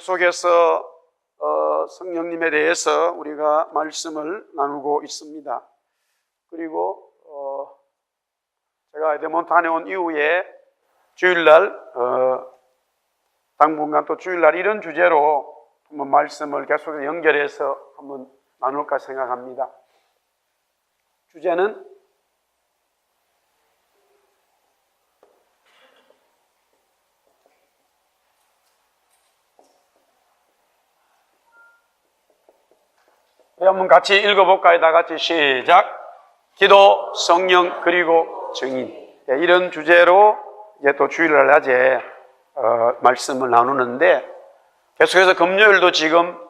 계속해서 성령님에 대해서 우리가 말씀을 나누고 있습니다. 그리고 제가 에드몬 다녀온 이후에 주일날 당분간 또 주일날 이런 주제로 한번 말씀을 계속 연결해서 한번 나눌까 생각합니다. 주제는 한번 같이 읽어볼까요? 다 같이 시작. 기도, 성령, 그리고 증인. 이런 주제로 이제 또 주일날 낮에 말씀을 나누는데, 계속해서 금요일도 지금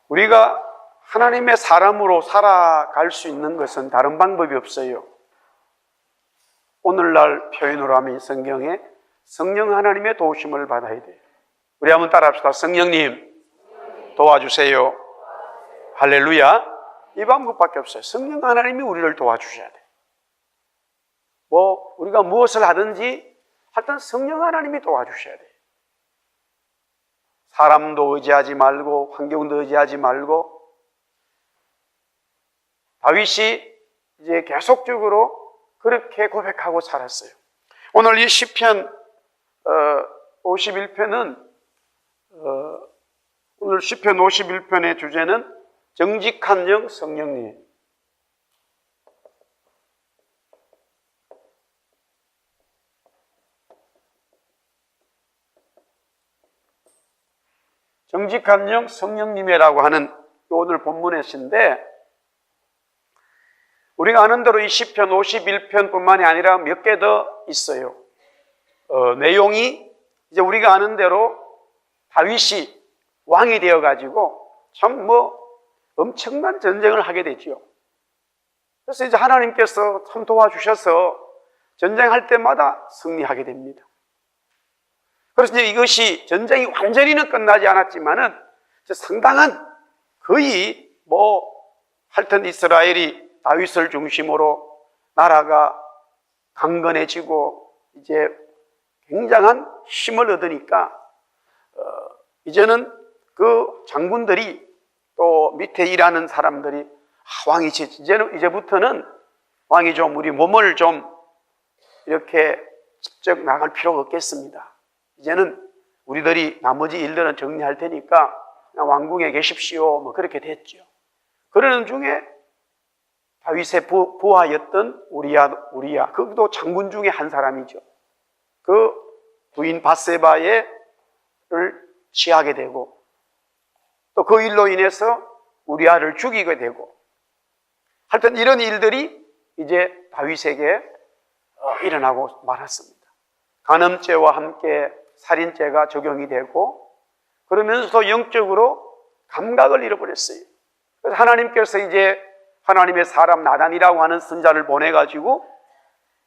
우리가 하나님의 사람으로 살아갈 수 있는 것은 다른 방법이 없어요. 오늘날 표현으로 하면 성경에 성령 하나님의 도우심을 받아야 돼요. 우리 한번 따라합시다. 성령님 도와주세요. 할렐루야. 이 방법밖에 없어요. 성령 하나님이 우리를 도와주셔야 돼. 우리가 무엇을 하든지 하여튼 성령 하나님이 도와주셔야 돼. 사람도 의지하지 말고 환경도 의지하지 말고. 다윗이 이제 계속적으로 그렇게 고백하고 살았어요. 오늘 이 시편 51편은 오늘 시편 51편의 주제는 정직한 영 성령님. 정직한 영 성령님이라고 하는 오늘 본문의 시인데, 우리가 아는 대로 이 시편 51편뿐만이 아니라 몇 개 더 있어요. 내용이 이제 우리가 아는 대로 다윗이 왕이 되어가지고 참 엄청난 전쟁을 하게 되지요. 그래서 이제 하나님께서 참 도와주셔서 전쟁할 때마다 승리하게 됩니다. 그래서 이제 이것이 전쟁이 완전히는 끝나지 않았지만은 상당한 거의 하여튼 이스라엘이 다윗을 중심으로 나라가 강건해지고 이제 굉장한 힘을 얻으니까 이제는 그 장군들이 또 밑에 일하는 사람들이 왕이 이제부터는 왕이 좀 우리 몸을 좀 이렇게 직접 나갈 필요가 없겠습니다. 이제는 우리들이 나머지 일들은 정리할 테니까 그냥 왕궁에 계십시오. 그렇게 됐죠. 그러는 중에 다윗의 부하였던 우리야, 그것도 장군 중에 한 사람이죠. 그 부인 밧세바를 취하게 되고 또 그 일로 인해서 우리아를 죽이게 되고, 하여튼 이런 일들이 이제 다윗에게 일어나고 말았습니다. 간음죄와 함께 살인죄가 적용이 되고, 그러면서도 영적으로 감각을 잃어버렸어요. 그래서 하나님께서 이제 하나님의 사람 나단이라고 하는 선자를 보내가지고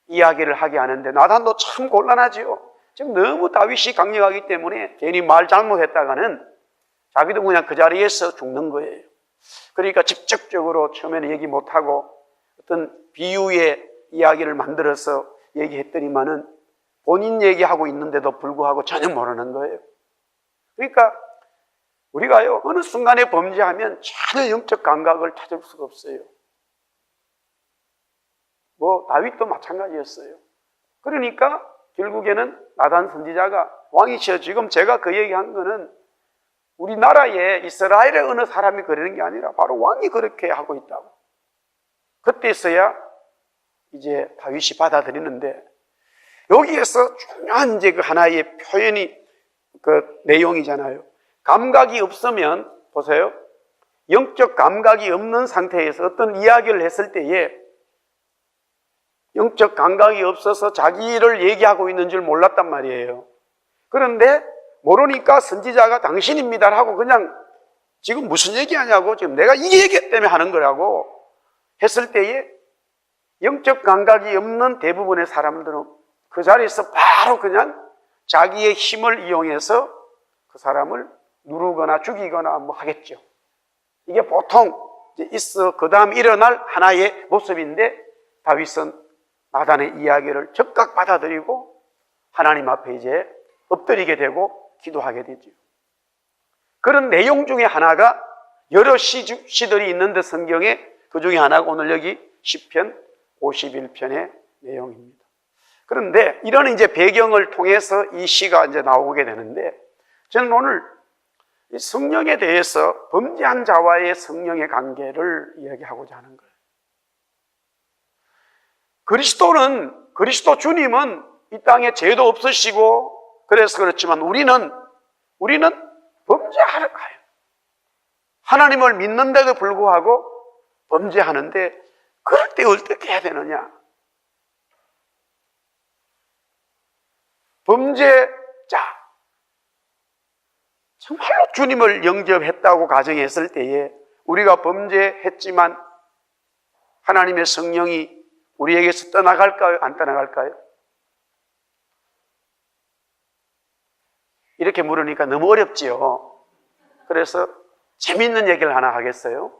이야기를 하게 하는데, 나단도 참 곤란하지요. 지금 너무 다윗이 강력하기 때문에 괜히 말 잘못했다가는 자기도 그냥 그 자리에서 죽는 거예요. 그러니까 직접적으로 처음에는 얘기 못하고 어떤 비유의 이야기를 만들어서 얘기했더니만은 본인 얘기하고 있는데도 불구하고 전혀 모르는 거예요. 그러니까 우리가요, 어느 순간에 범죄하면 전혀 영적 감각을 찾을 수가 없어요. 다윗도 마찬가지였어요. 그러니까 결국에는 나단 선지자가 왕이시여, 지금 제가 그 얘기한 거는 우리나라에 이스라엘의 어느 사람이 그러는 게 아니라 바로 왕이 그렇게 하고 있다고. 그때서야 이제 다윗이 받아들이는데, 여기에서 중요한 이제 그 하나의 표현이 그 내용이잖아요. 감각이 없으면, 보세요. 영적 감각이 없는 상태에서 어떤 이야기를 했을 때에 영적 감각이 없어서 자기를 얘기하고 있는 줄 몰랐단 말이에요. 그런데 모르니까 선지자가 당신입니다 하고 그냥 지금 무슨 얘기하냐고, 지금 내가 이 얘기 때문에 하는 거라고 했을 때에 영적 감각이 없는 대부분의 사람들은 그 자리에서 바로 그냥 자기의 힘을 이용해서 그 사람을 누르거나 죽이거나 하겠죠. 이게 보통 그 다음 일어날 하나의 모습인데, 다윗은 나단의 이야기를 즉각 받아들이고 하나님 앞에 이제 엎드리게 되고 기도하게 되죠. 그런 내용 중에 하나가 여러 시들이 있는데 성경에 그 중에 하나가 오늘 여기 시편 51편의 내용입니다. 그런데 이런 이제 배경을 통해서 이 시가 이제 나오게 되는데, 저는 오늘 이 성령에 대해서 범죄한 자와의 성령의 관계를 이야기하고자 하는 거예요. 그리스도 주님은 이 땅에 죄도 없으시고 그래서 그렇지만 우리는 범죄하러 가요. 하나님을 믿는데도 불구하고 범죄하는데, 그럴 때 어떻게 해야 되느냐? 범죄자, 정말로 주님을 영접했다고 가정했을 때에 우리가 범죄했지만 하나님의 성령이 우리에게서 떠나갈까요? 안 떠나갈까요? 이렇게 물으니까 너무 어렵지요. 그래서 재밌는 얘기를 하나 하겠어요.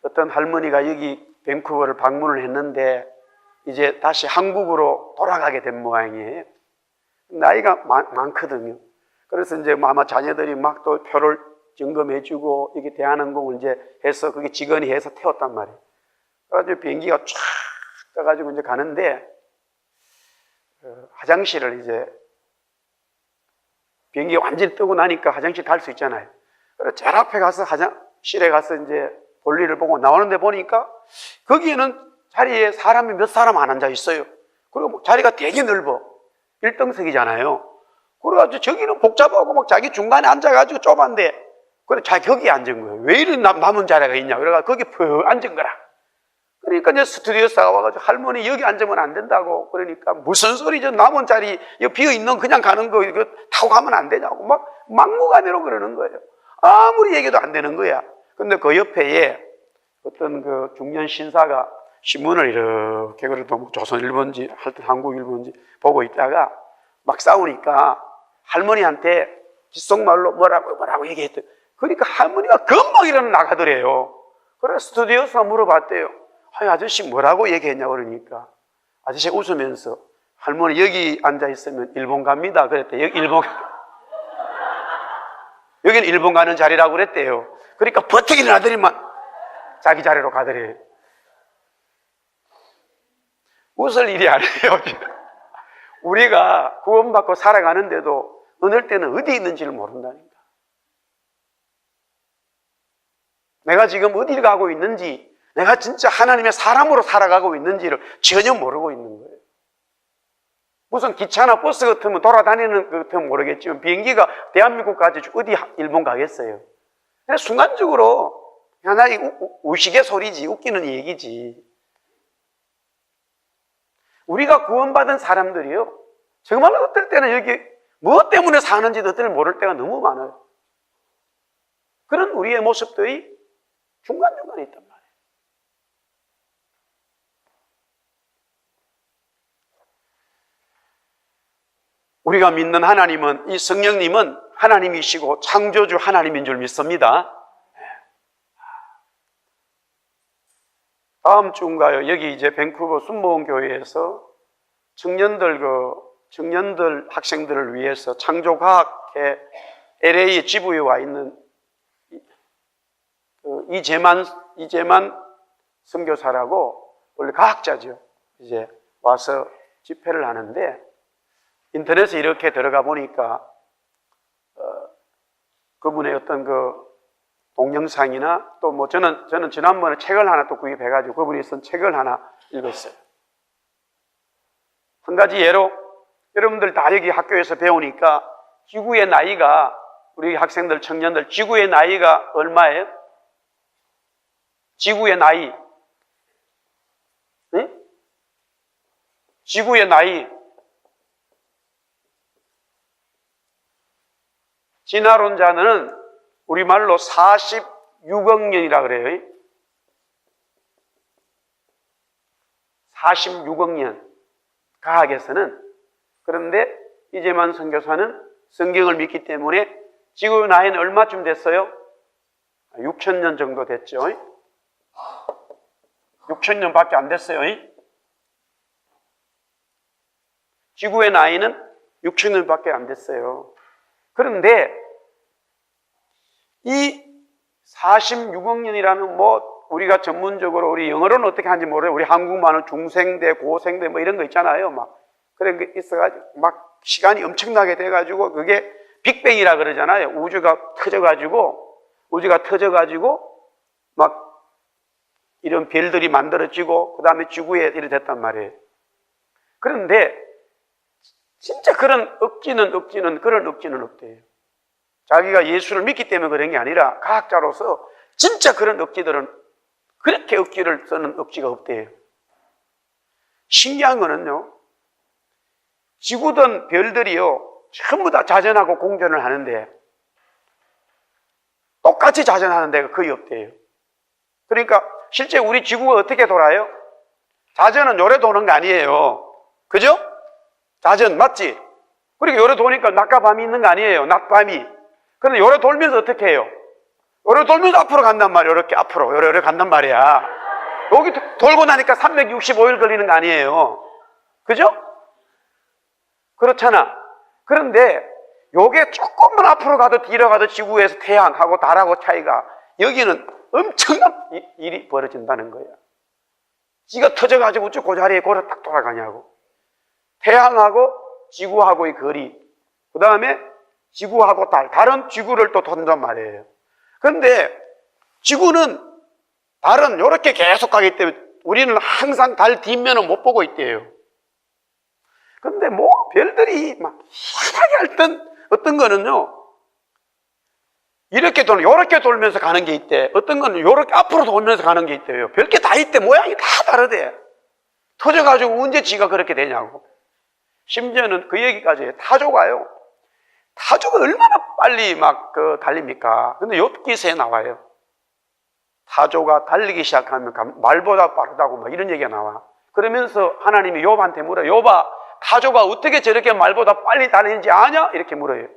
어떤 할머니가 여기 밴쿠버를 방문을 했는데 이제 다시 한국으로 돌아가게 된 모양이에요. 나이가 많거든요. 그래서 이제 아마 자녀들이 막 또 표를 점검해주고 이게 대한항공을 이제 해서 그게 직원이 해서 태웠단 말이에요. 그래가지고 비행기가 쫙 떠가지고 이제 가는데 화장실을 이제 비행기가 완전히 뜨고 나니까 화장실 갈 수 있잖아요. 그래서 제일 앞에 가서 화장실에 가서 이제 볼일을 보고 나오는데 보니까 거기에는 자리에 사람이 몇 사람 안 앉아 있어요. 그리고 자리가 되게 넓어. 1등석이잖아요. 그래가지고 저기는 복잡하고 막 자기 중간에 앉아가지고 좁은데, 그래, 자기 거기에 앉은 거예요. 왜 이런 남은 자리가 있냐. 그래가지고 거기 푹 앉은 거라. 그러니까 이제 스튜디오스가 와가지고 할머니 여기 앉으면 안 된다고. 그러니까 무슨 소리죠. 남은 자리, 여기 비어있는 그냥 가는 거 이거 타고 가면 안 되냐고. 막 막무가내로 그러는 거예요. 아무리 얘기도 안 되는 거야. 근데 그 옆에 어떤 그 중년 신사가 신문을 이렇게 그래도 뭐 조선일보인지 하여튼 한국일보인지 보고 있다가 막 싸우니까 할머니한테 귓속말로 뭐라고 얘기했대요. 그러니까 할머니가 금방 일어나 나가더래요. 그래서 스튜디오스가 물어봤대요. 아니, 아저씨 뭐라고 얘기했냐 그러니까 아저씨가 웃으면서 할머니 여기 앉아있으면 일본 갑니다 그랬대. 여기는 일본 가는 자리라고 그랬대요. 그러니까 버티기 일어나더니만 자기 자리로 가더래요. 웃을 일이 아니에요. 우리가 구원받고 살아가는데도 어느 때는 어디 있는지를 모른다니까. 내가 지금 어디를 가고 있는지, 내가 진짜 하나님의 사람으로 살아가고 있는지를 전혀 모르고 있는 거예요. 무슨 기차나 버스 같으면 돌아다니는 것 같으면 모르겠지만 비행기가 대한민국까지 어디 일본 가겠어요. 그래서 순간적으로 하나의 우시개소리지, 웃기는 얘기지. 우리가 구원받은 사람들이요, 정말 어떨 때는 여기 무엇 때문에 사는지도 어떨 때 모를 때가 너무 많아요. 그런 우리의 모습들이 중간중간에 있단 말이에요. 우리가 믿는 하나님은, 이 성령님은 하나님이시고 창조주 하나님인 줄 믿습니다. 다음 주인가요? 여기 이제 밴쿠버 순복음 교회에서 청년들 학생들을 위해서 창조과학회 LA 지부에 와 있는 이재만 선교사라고, 원래 과학자죠. 이제 와서 집회를 하는데 인터넷에 이렇게 들어가 보니까 그분의 어떤 그 동영상이나 또 뭐 저는 지난번에 책을 하나 또 구입해가지고 그분이 쓴 책을 하나 읽었어요. 한 가지 예로, 여러분들 다 여기 학교에서 배우니까 지구의 나이가, 우리 학생들, 청년들, 지구의 나이가 얼마예요? 지구의 나이. 응? 지구의 나이. 진화론자는 우리말로 46억 년이라 그래요. 46억 년. 과학에서는. 그런데 이재만 선교사는 성경을 믿기 때문에 지구 나이는 얼마쯤 됐어요? 6,000년 정도 됐죠. 6,000년밖에 안 됐어요. 지구의 나이는 6천년밖에 안 됐어요. 그런데 이 46억 년이라는 우리가 전문적으로 우리 영어로는 어떻게 하는지 모르요. 우리 한국말은 중생대, 고생대 이런 거 있잖아요. 그런 게 있어가지고 시간이 엄청나게 돼가지고 그게 빅뱅이라 그러잖아요. 우주가 터져가지고 이런 별들이 만들어지고 그 다음에 지구에 이렇게 됐단 말이에요. 그런데 진짜 그런 억지는 없대요. 자기가 예수를 믿기 때문에 그런 게 아니라 과학자로서 진짜 그런 억지들은 그렇게 억지를 쓰는 억지가 없대요. 신기한 거는요, 지구든 별들이요 전부 다 자전하고 공전을 하는데 똑같이 자전하는 데가 거의 없대요. 그러니까 실제 우리 지구가 어떻게 돌아요? 자전은 요래 도는 거 아니에요. 그죠? 자전 맞지? 그리고 요래 도니까 낮과 밤이 있는 거 아니에요. 낮밤이. 그런데 요래 돌면서 어떻게 해요? 요래 돌면서 앞으로 간단 말이에요. 이렇게 앞으로 요래 간단 말이야. 여기 돌고 나니까 365일 걸리는 거 아니에요. 그죠? 그렇잖아. 그런데 요게 조금만 앞으로 가도 뒤로 가도 지구에서 태양하고 달하고 차이가, 여기는 엄청난 일이 벌어진다는 거야. 지가 터져가지고 어쩌고 그 자리에 고래 딱 돌아가냐고. 태양하고 지구하고의 거리, 그 다음에 지구하고 달은 지구를 또 돈단 말이에요. 그런데 지구는, 달은 이렇게 계속 가기 때문에 우리는 항상 달 뒷면은 못 보고 있대요. 그런데 별들이 막 희한하게 할 어떤 거는요, 이렇게 돌면서 가는 게 있대. 어떤 거는 이렇게 앞으로 돌면서 가는 게 있대요. 별게 다 있대. 모양이 다 다르대. 터져가지고 언제 지가 그렇게 되냐고. 심지어는 그 얘기까지 해요. 타조가 얼마나 빨리 달립니까? 근데 욥기서에 나와요. 타조가 달리기 시작하면 말보다 빠르다고 이런 얘기가 나와. 그러면서 하나님이 욥한테 물어요. 욥아, 타조가 어떻게 저렇게 말보다 빨리 달리는지 아냐? 이렇게 물어요.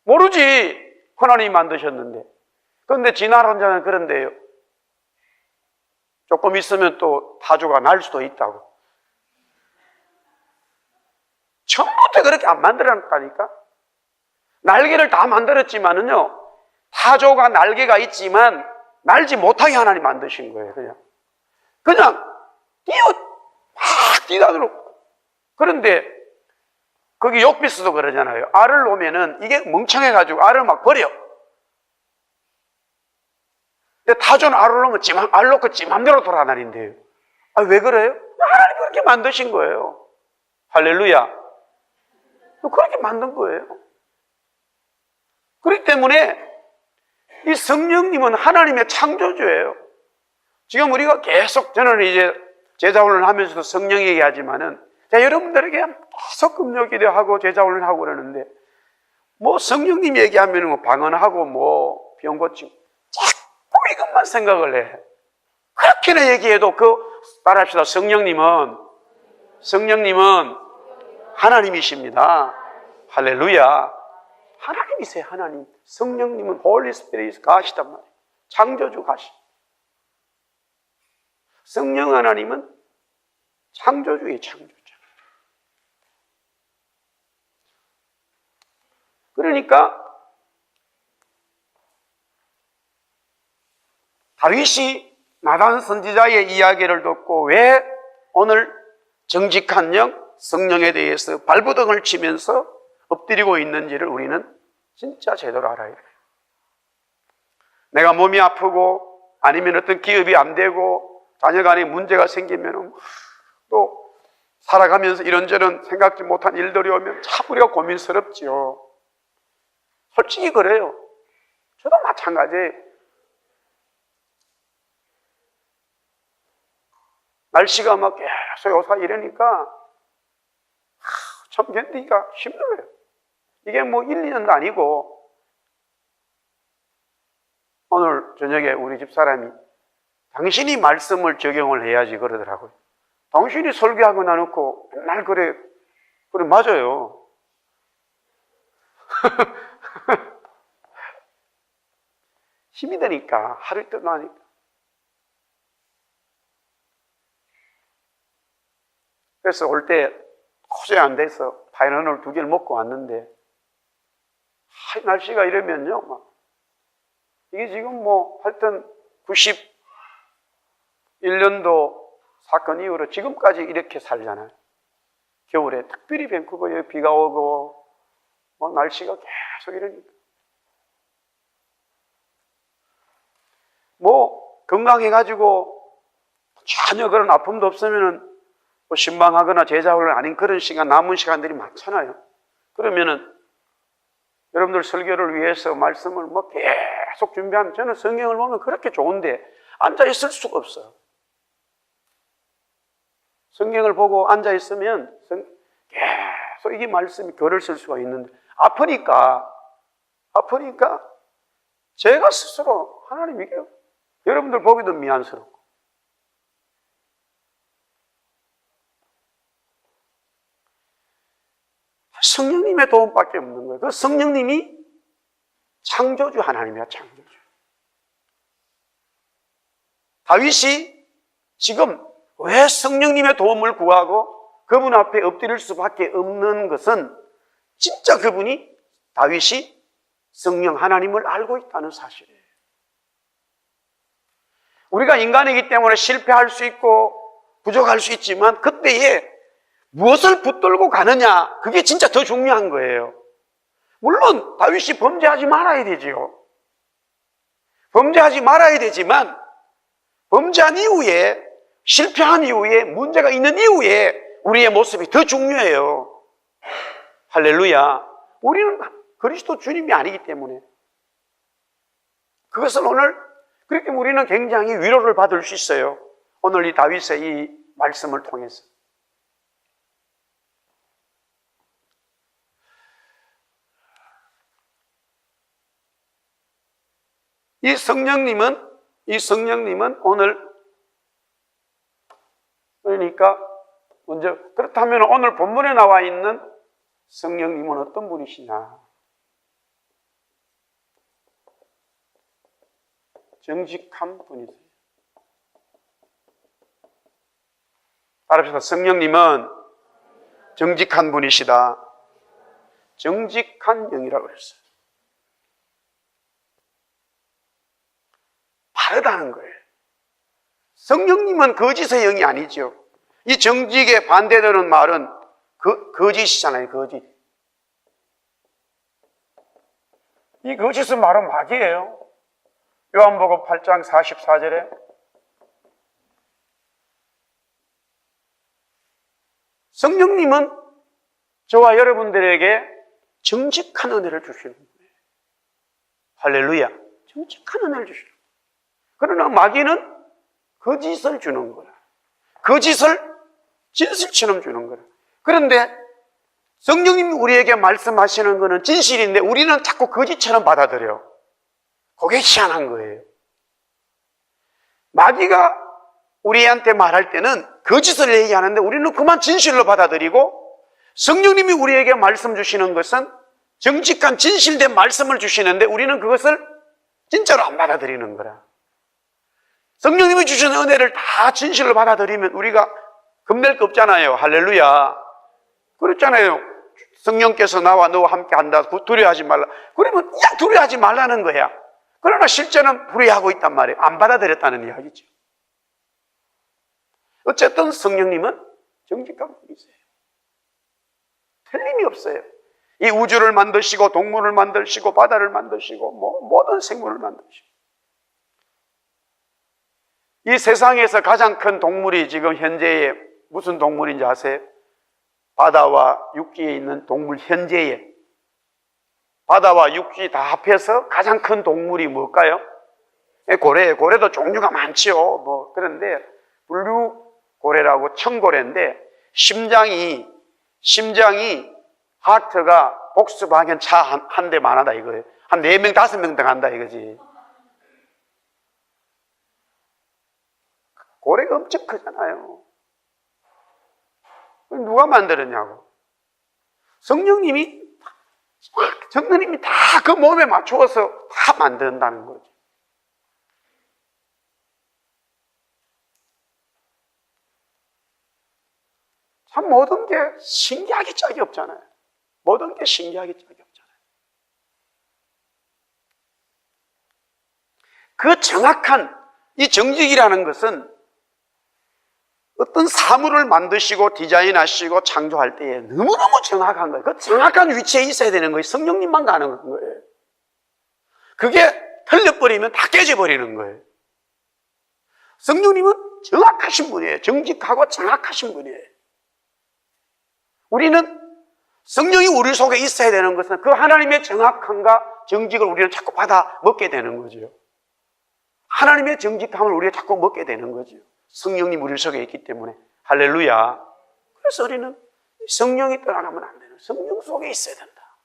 모르지. 하나님이 만드셨는데. 그런데 진화론자는 그런데요, 조금 있으면 또 타조가 날 수도 있다고. 처음부터 그렇게 안 만들어놨다니까. 날개를 다 만들었지만은요, 타조가 날개가 있지만 날지 못하게 하나님 만드신 거예요. 그냥 막 뛰다들어. 그런데 거기 욥기서도 그러잖아요. 알을 놓으면은 이게 멍청해가지고 알을 막 버려. 근데 타조는 알을 놓으면 알 놓고 지 맘대로 돌아다닌대요. 왜 그래요? 하나님 그렇게 만드신 거예요. 할렐루야. 그렇게 만든 거예요. 그렇기 때문에 이 성령님은 하나님의 창조주예요. 지금 우리가 계속, 저는 이제 제자훈련을 하면서도 성령 얘기하지만은, 여러분들에게 계속 금요 기도하고 제자훈련을 하고 그러는데, 성령님 얘기하면 방언하고 병 고치고 자꾸 이것만 생각을 해. 그렇게나 얘기해도 따라합시다. 성령님은 하나님이십니다. 할렐루야. 하나님이세요. 하나님. 성령님은 홀리 스피릿 가시단 말이에요. 창조주 가시. 성령 하나님은 창조주의 창조자. 그러니까 다윗이 나단 선지자의 이야기를 듣고 왜 오늘 정직한 영, 성령에 대해서 발버둥을 치면서 엎드리고 있는지를 우리는 진짜 제대로 알아야 돼요. 내가 몸이 아프고 아니면 어떤 기업이 안 되고 자녀간에 문제가 생기면 또 살아가면서 이런저런 생각지 못한 일들이 오면 참 우리가 고민스럽지요. 솔직히 그래요. 저도 마찬가지예요. 날씨가 막 계속 요사 이러니까 참 견디기가 힘들어요. 이게 1, 2년도 아니고, 오늘 저녁에 우리 집사람이 당신이 말씀을 적용을 해야지 그러더라고요. 당신이 설교하고 나놓고 맨날 그래 맞아요. 힘이 드니까 하루 이틀 나니까. 그래서 올 때 도저히 안 돼서 파이널을 2개를 먹고 왔는데, 날씨가 이러면요, 이게 지금 하여튼 91년도 사건 이후로 지금까지 이렇게 살잖아요. 겨울에 특별히 밴쿠버에 비가 오고, 날씨가 계속 이러니까. 건강해가지고 전혀 그런 아픔도 없으면은 신방하거나 제자훈련 아닌 그런 시간, 남은 시간들이 많잖아요. 그러면은 여러분들 설교를 위해서 말씀을 계속 준비하면, 저는 성경을 보면 그렇게 좋은데 앉아있을 수가 없어요. 성경을 보고 앉아있으면 계속 이게 말씀이 글을 쓸 수가 있는데, 아프니까 제가 스스로 하나님 이게 여러분들 보기도 미안스럽고, 성령님의 도움밖에 없는 거예요. 그 성령님이 창조주 하나님이야, 창조주. 다윗이 지금 왜 성령님의 도움을 구하고 그분 앞에 엎드릴 수밖에 없는 것은, 진짜 그분이, 다윗이 성령 하나님을 알고 있다는 사실이에요. 우리가 인간이기 때문에 실패할 수 있고 부족할 수 있지만, 그때에 무엇을 붙들고 가느냐, 그게 진짜 더 중요한 거예요. 물론 다윗이 범죄하지 말아야 되지요. 범죄하지 말아야 되지만, 범죄한 이후에, 실패한 이후에, 문제가 있는 이후에 우리의 모습이 더 중요해요. 할렐루야. 우리는 그리스도 주님이 아니기 때문에 그것을 오늘, 그렇게 우리는 굉장히 위로를 받을 수 있어요. 오늘 이 다윗의 이 말씀을 통해서. 이 성령님은 오늘, 그러니까 먼저, 그렇다면 오늘 본문에 나와 있는 성령님은 어떤 분이시냐? 정직한 분이세요. 따라합시다. 성령님은 정직한 분이시다. 정직한 영이라고 했어요. 바르다는 거예요. 성령님은 거짓의 영이 아니죠. 이 정직에 반대되는 말은 거짓이잖아요, 거짓. 이 거짓은 말은 마귀예요. 요한복음 8장 44절에 성령님은 저와 여러분들에게 정직한 은혜를 주시는 거예요. 할렐루야. 정직한 은혜를 주시는 거예요. 그러나 마귀는 거짓을 주는 거야. 거짓을 진실처럼 주는 거야. 그런데 성령님이 우리에게 말씀하시는 거는 진실인데 우리는 자꾸 거짓처럼 받아들여. 그게 희한한 거예요. 마귀가 우리한테 말할 때는 거짓을 얘기하는데 우리는 그만 진실로 받아들이고, 성령님이 우리에게 말씀 주시는 것은 정직한 진실된 말씀을 주시는데 우리는 그것을 진짜로 안 받아들이는 거라. 성령님이 주시는 은혜를 다 진실로 받아들이면 우리가 겁낼 거 없잖아요. 할렐루야. 그렇잖아요. 성령께서 나와 너와 함께 한다. 두려워하지 말라. 그러면 두려워하지 말라는 거야. 그러나 실제는 불의하고 있단 말이에요. 안 받아들였다는 이야기죠. 어쨌든 성령님은 정직한 분이세요. 틀림이 없어요. 이 우주를 만드시고 동물을 만드시고 바다를 만드시고 모든 생물을 만드시고, 이 세상에서 가장 큰 동물이 지금 현재에 무슨 동물인지 아세요? 바다와 육지에 있는 동물, 현재에 바다와 육지 다 합해서 가장 큰 동물이 뭘까요? 고래예요. 고래도 종류가 많지요. 그런데 블루고래라고 청고래인데 심장이 하트가 복스바겐 차 한 대만 하다 이거예요. 한 4명, 5명 더 간다 이거지. 고래가 엄청 크잖아요. 누가 만들었냐고. 성령님이 다 그 몸에 맞추어서 다 만든다는 거죠. 참 모든 게 신기하기 짝이 없잖아요. 모든 게 신기하기 짝이 없잖아요. 그 정확한 이 정직이라는 것은 어떤 사물을 만드시고 디자인하시고 창조할 때에 너무너무 정확한 거예요. 그 정확한 위치에 있어야 되는 거예요. 성령님만 가능한 거예요. 그게 틀려버리면 다 깨져버리는 거예요. 성령님은 정확하신 분이에요. 정직하고 정확하신 분이에요. 우리는 성령이 우리 속에 있어야 되는 것은 그 하나님의 정확함과 정직을 우리는 자꾸 받아 먹게 되는 거죠. 하나님의 정직함을 우리가 자꾸 먹게 되는 거죠. 성령님 우리 속에 있기 때문에. 할렐루야. 그래서 우리는 성령이 떠나가면 안 되는, 성령 속에 있어야 된다.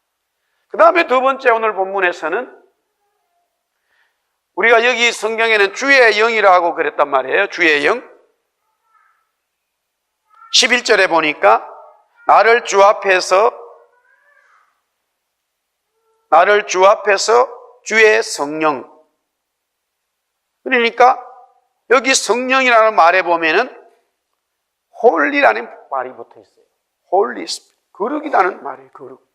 그 다음에 두 번째, 오늘 본문에서는 우리가 여기 성경에는 주의 영이라고 그랬단 말이에요. 주의 영. 11절에 보니까 나를 주 앞에서 주의 성령. 그러니까 여기 성령이라는 말에 보면은 홀리라는 말이 붙어 있어요. 홀리 스피릿. 거룩이라는 말이에요. 거룩.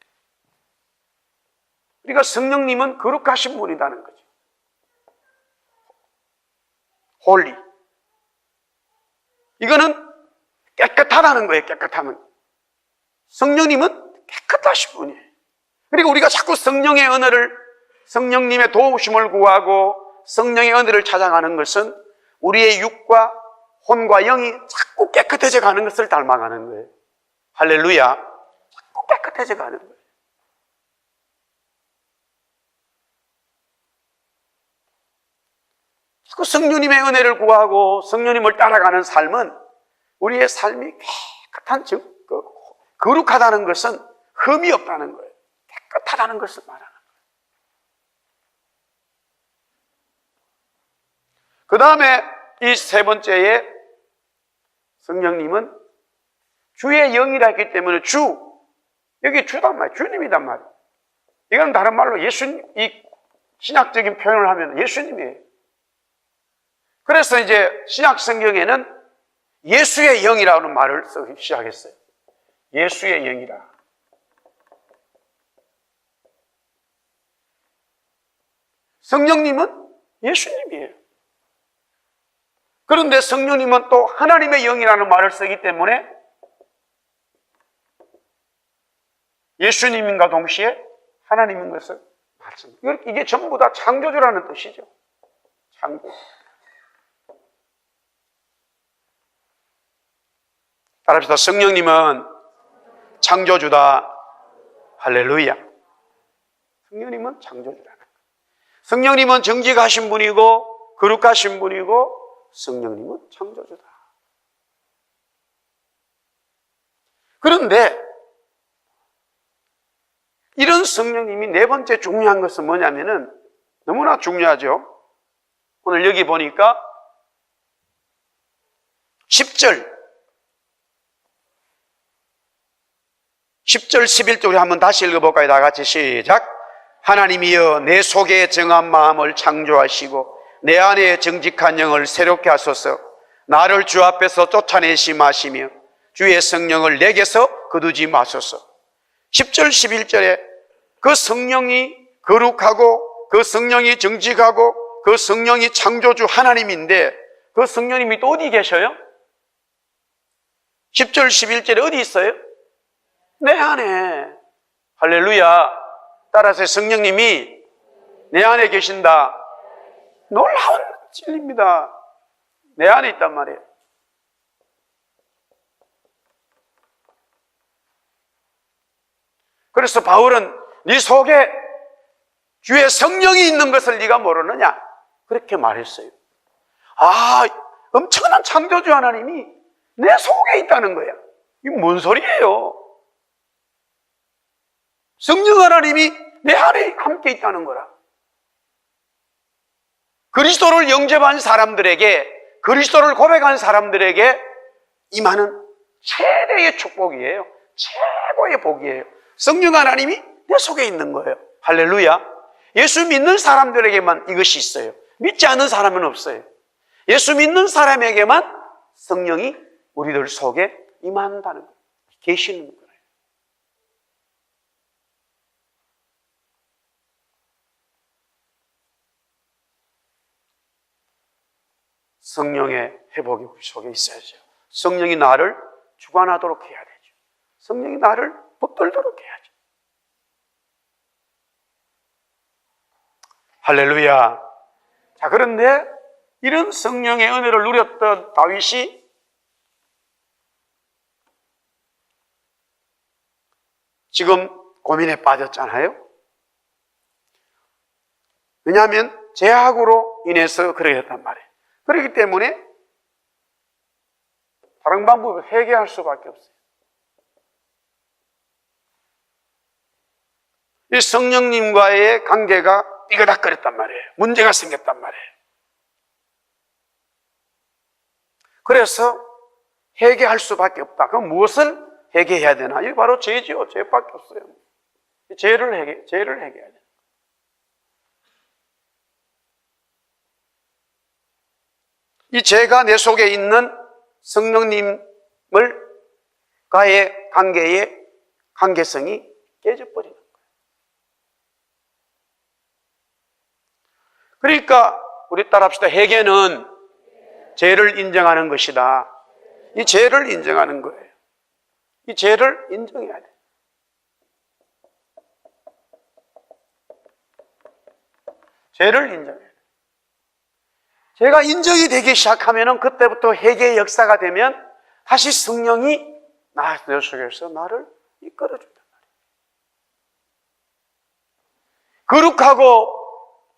그러니까 성령님은 거룩하신 분이라는 거죠. 홀리. 이거는 깨끗하다는 거예요. 깨끗함은. 성령님은 깨끗하신 분이에요. 그리고 우리가 자꾸 성령의 은혜를, 성령님의 도우심을 구하고 성령의 은혜를 찾아가는 것은 우리의 육과 혼과 영이 자꾸 깨끗해져 가는 것을 닮아가는 거예요. 할렐루야. 자꾸 깨끗해져 가는 거예요. 자꾸 성령님의 은혜를 구하고 성령님을 따라가는 삶은 우리의 삶이 깨끗한, 거룩하다는 것은 흠이 없다는 거예요. 깨끗하다는 것을 말하는 거예요. 그 다음에 이 세 번째에 성령님은 주의 영이라 했기 때문에 여기 주단 말이에요. 주님이단 말이에요. 이건 다른 말로 이 신학적인 표현을 하면 예수님이에요. 그래서 이제 신약 성경에는 예수의 영이라는 말을 쓰기 시작했어요. 예수의 영이라. 성령님은 예수님이에요. 그런데 성령님은 또 하나님의 영이라는 말을 쓰기 때문에 예수님인가 동시에 하나님인 것을 말씀합니다. 이게 전부 다 창조주라는 뜻이죠. 창조. 따라합시다. 성령님은 창조주다. 할렐루야. 성령님은 창조주라는 거예요. 성령님은 정직하신 분이고 거룩하신 분이고 성령님은 창조주다. 그런데 이런 성령님이 네 번째 중요한 것은 뭐냐면은 너무나 중요하죠. 오늘 여기 보니까 10절, 11절 우리 한번 다시 읽어볼까요? 다 같이 시작. 하나님이여 내 속에 정한 마음을 창조하시고 내 안에 정직한 영을 새롭게 하소서. 나를 주 앞에서 쫓아내지 마시며 주의 성령을 내게서 거두지 마소서. 10절 11절에 그 성령이 거룩하고 그 성령이 정직하고 그 성령이 창조주 하나님인데 그 성령님이 또 어디 계셔요? 10절 11절에 어디 있어요? 내 안에. 할렐루야. 따라서 성령님이 내 안에 계신다. 놀라운 진리입니다. 내 안에 있단 말이에요. 그래서 바울은 네 속에 주의 성령이 있는 것을 네가 모르느냐? 그렇게 말했어요. 엄청난 창조주 하나님이 내 속에 있다는 거야. 이게 뭔 소리예요? 성령 하나님이 내 안에 함께 있다는 거라. 그리스도를 영접한 사람들에게, 그리스도를 고백한 사람들에게 임하는 최대의 축복이에요. 최고의 복이에요. 성령 하나님이 내 속에 있는 거예요. 할렐루야. 예수 믿는 사람들에게만 이것이 있어요. 믿지 않는 사람은 없어요. 예수 믿는 사람에게만 성령이 우리들 속에 임한다는 거예요. 계시는 거예요. 성령의 회복이 우리 속에 있어야죠. 성령이 나를 주관하도록 해야 되죠. 성령이 나를 붙들도록 해야죠. 할렐루야. 자, 그런데 이런 성령의 은혜를 누렸던 다윗이 지금 고민에 빠졌잖아요. 왜냐하면 죄악으로 인해서 그렇게 됐단 말이에요. 그렇기 때문에 다른 방법을 회개할 수밖에 없어요. 이 성령님과의 관계가 삐그덕거렸단 말이에요. 문제가 생겼단 말이에요. 그래서 회개할 수밖에 없다. 그럼 무엇을 회개해야 되나? 이게 바로 죄죠. 죄밖에 없어요. 죄를 회개해야 돼요. 이 죄가 내 속에 있는 성령님과의 관계성이 깨져버리는 거예요. 그러니까 우리 따라합시다. 회개는 죄를 인정하는 것이다. 이 죄를 인정하는 거예요. 이 죄를 인정해야 돼요. 죄를 인정해야 돼요. 죄가 인정이 되기 시작하면 그때부터 회개의 역사가 되면 다시 성령이 내 속에서 나를 이끌어준단 말이에요. 거룩하고